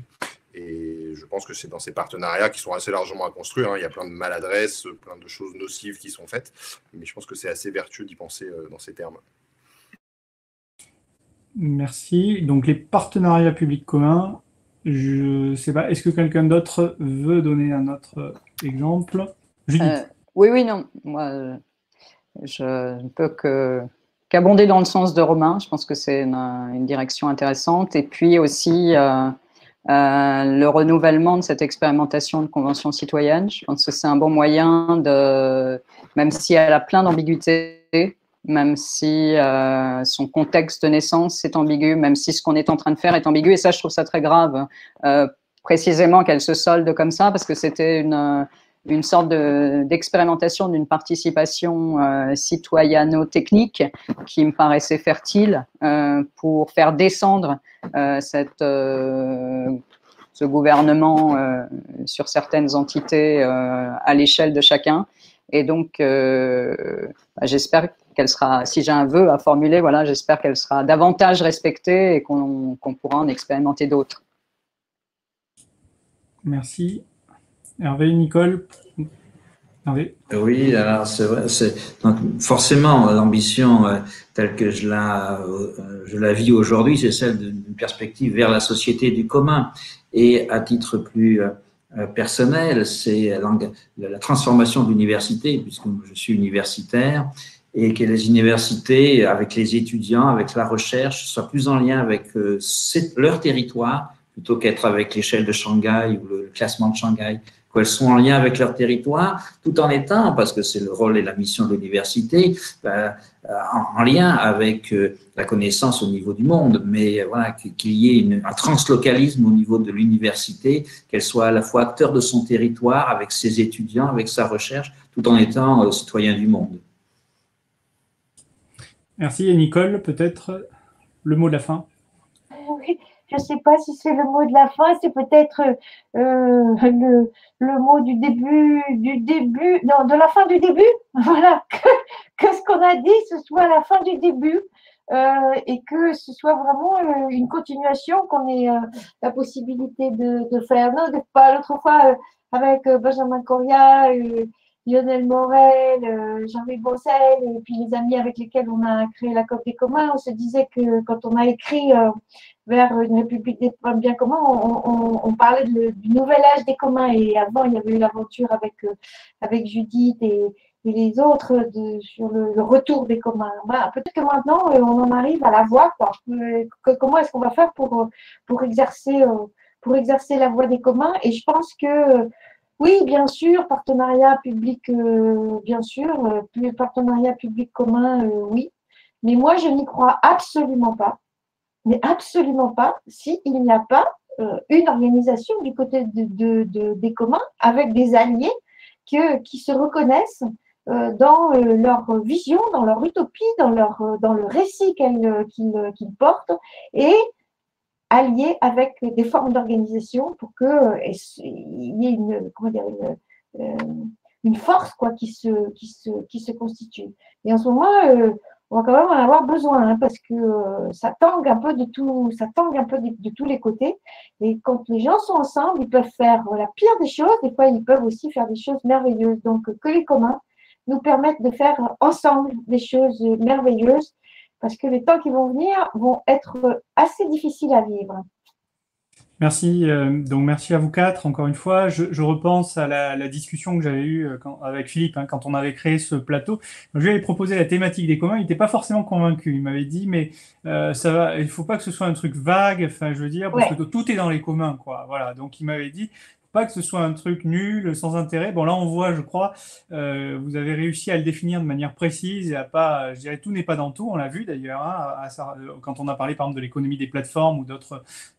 Et je pense que c'est dans ces partenariats qui sont assez largement à construire. Il y a plein de maladresses, plein de choses nocives qui sont faites, mais je pense que c'est assez vertueux d'y penser dans ces termes.
Merci. Donc les partenariats publics communs, je ne sais pas, est-ce que quelqu'un d'autre veut donner un autre exemple? Judith.
Oui, non. Moi, je ne peux qu'abonder dans le sens de Romain. Je pense que c'est une direction intéressante. Et puis aussi le renouvellement de cette expérimentation de convention citoyenne. Je pense que c'est un bon moyen même si elle a plein d'ambiguïtés, même si son contexte de naissance est ambigu, même si ce qu'on est en train de faire est ambigu. Et ça, je trouve ça très grave, précisément qu'elle se solde comme ça, parce que c'était une sorte d'expérimentation d'une participation citoyano-technique qui me paraissait fertile pour faire descendre ce gouvernement sur certaines entités à l'échelle de chacun. Et donc, j'espère qu'elle sera, si j'ai un vœu à formuler, voilà, j'espère qu'elle sera davantage respectée et qu'on pourra en expérimenter d'autres.
Merci. Hervé, Nicole. Hervé.
Oui, alors c'est vrai, donc forcément l'ambition telle que je la vis aujourd'hui, c'est celle d'une perspective vers la société du commun. Et à titre plus personnel, c'est la transformation de l'université, puisque je suis universitaire, et que les universités, avec les étudiants, avec la recherche, soient plus en lien avec leur territoire, plutôt qu'être avec l'échelle de Shanghai ou le classement de Shanghai, qu'elles sont en lien avec leur territoire, tout en étant, parce que c'est le rôle et la mission de l'université, en lien avec la connaissance au niveau du monde, mais voilà, qu'il y ait un translocalisme au niveau de l'université, qu'elle soit à la fois acteur de son territoire, avec ses étudiants, avec sa recherche, tout en étant citoyen du monde.
Merci. Et Nicole, peut-être le mot de la fin.
Oui, je ne sais pas si c'est le mot de la fin, c'est peut-être le mot du début, non, de la fin du début. Voilà, que ce qu'on a dit, ce soit la fin du début et que ce soit vraiment une continuation, qu'on ait la possibilité de faire. Non, pas l'autre fois avec Benjamin Coria, Lionel Morel, Jean-Louis Boncel, et puis les amis avec lesquels on a créé la COP des communs, on se disait que quand on a écrit vers une république des biens communs, on parlait du nouvel âge des communs. Et avant, il y avait eu l'aventure avec Judith et les autres sur le retour des communs. Voilà, peut-être que maintenant, on en arrive à la voie, quoi. Comment est-ce qu'on va faire pour exercer la voie des communs? Et je pense que oui, bien sûr, partenariat public, bien sûr, partenariat public commun, oui. Mais moi, je n'y crois absolument pas. Mais absolument pas s'il n'y a pas une organisation du côté des communs avec des alliés qui se reconnaissent dans leur vision, dans leur utopie, dans le récit qu'ils portent et alliés avec des formes d'organisation pour qu'il y ait une force quoi, qui se constitue. Et en ce moment, on va quand même en avoir besoin parce que ça tangue un peu de tout, ça tangue un peu de tous les côtés. Et quand les gens sont ensemble, ils peuvent faire la pire des choses. Des fois, ils peuvent aussi faire des choses merveilleuses. Donc, que les communs nous permettent de faire ensemble des choses merveilleuses parce que les temps qui vont venir vont être assez difficiles à vivre.
Merci. Donc, merci à vous quatre. Encore une fois, je repense à la discussion que j'avais eue avec Philippe quand on avait créé ce plateau. Je lui avais proposé la thématique des communs. Il n'était pas forcément convaincu. Il m'avait dit, mais ça va. Il faut pas que ce soit un truc vague. Enfin, je veux dire, parce que tout est dans les communs, quoi. Voilà. Donc, il m'avait dit. Pas que ce soit un truc nul, sans intérêt. Bon, là, on voit, je crois, vous avez réussi à le définir de manière précise et à pas, je dirais, tout n'est pas dans tout. On l'a vu d'ailleurs, quand on a parlé, par exemple, de l'économie des plateformes ou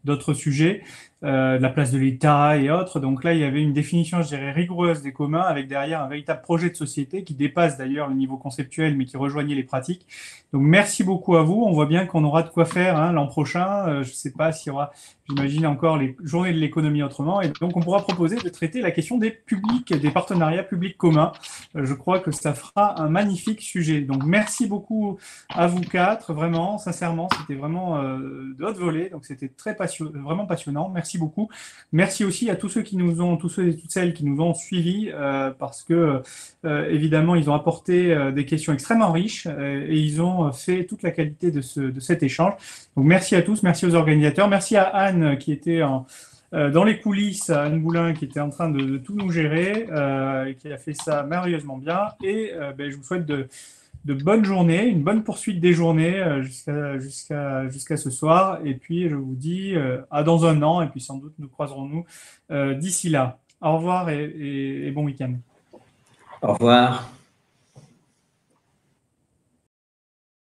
d'autres sujets, de la place de l'État et autres. Donc là, il y avait une définition, je dirais, rigoureuse des communs avec derrière un véritable projet de société qui dépasse d'ailleurs le niveau conceptuel, mais qui rejoignait les pratiques. Donc, merci beaucoup à vous. On voit bien qu'on aura de quoi faire l'an prochain. Je ne sais pas s'il y aura, j'imagine, encore les journées de l'économie autrement. Et donc, on pourra proposer de traiter la question des publics, des partenariats publics communs. Je crois que ça fera un magnifique sujet. Donc, merci beaucoup à vous quatre. Vraiment, sincèrement, c'était vraiment de haute volée. Donc, c'était vraiment passionnant. Merci beaucoup. Merci aussi à tous ceux et toutes celles qui nous ont suivis parce que, évidemment, ils ont apporté des questions extrêmement riches et ils ont fait toute la qualité de cet échange. Donc, merci à tous, merci aux organisateurs, merci à Anne qui était dans les coulisses, à Anne Boulin qui était en train de tout nous gérer, et qui a fait ça merveilleusement bien. Et je vous souhaite de bonnes journées, une bonne poursuite des journées jusqu'à ce soir. Et puis, je vous dis à dans un an, et puis sans doute nous croiserons-nous d'ici là. Au revoir et bon week-end.
Au revoir.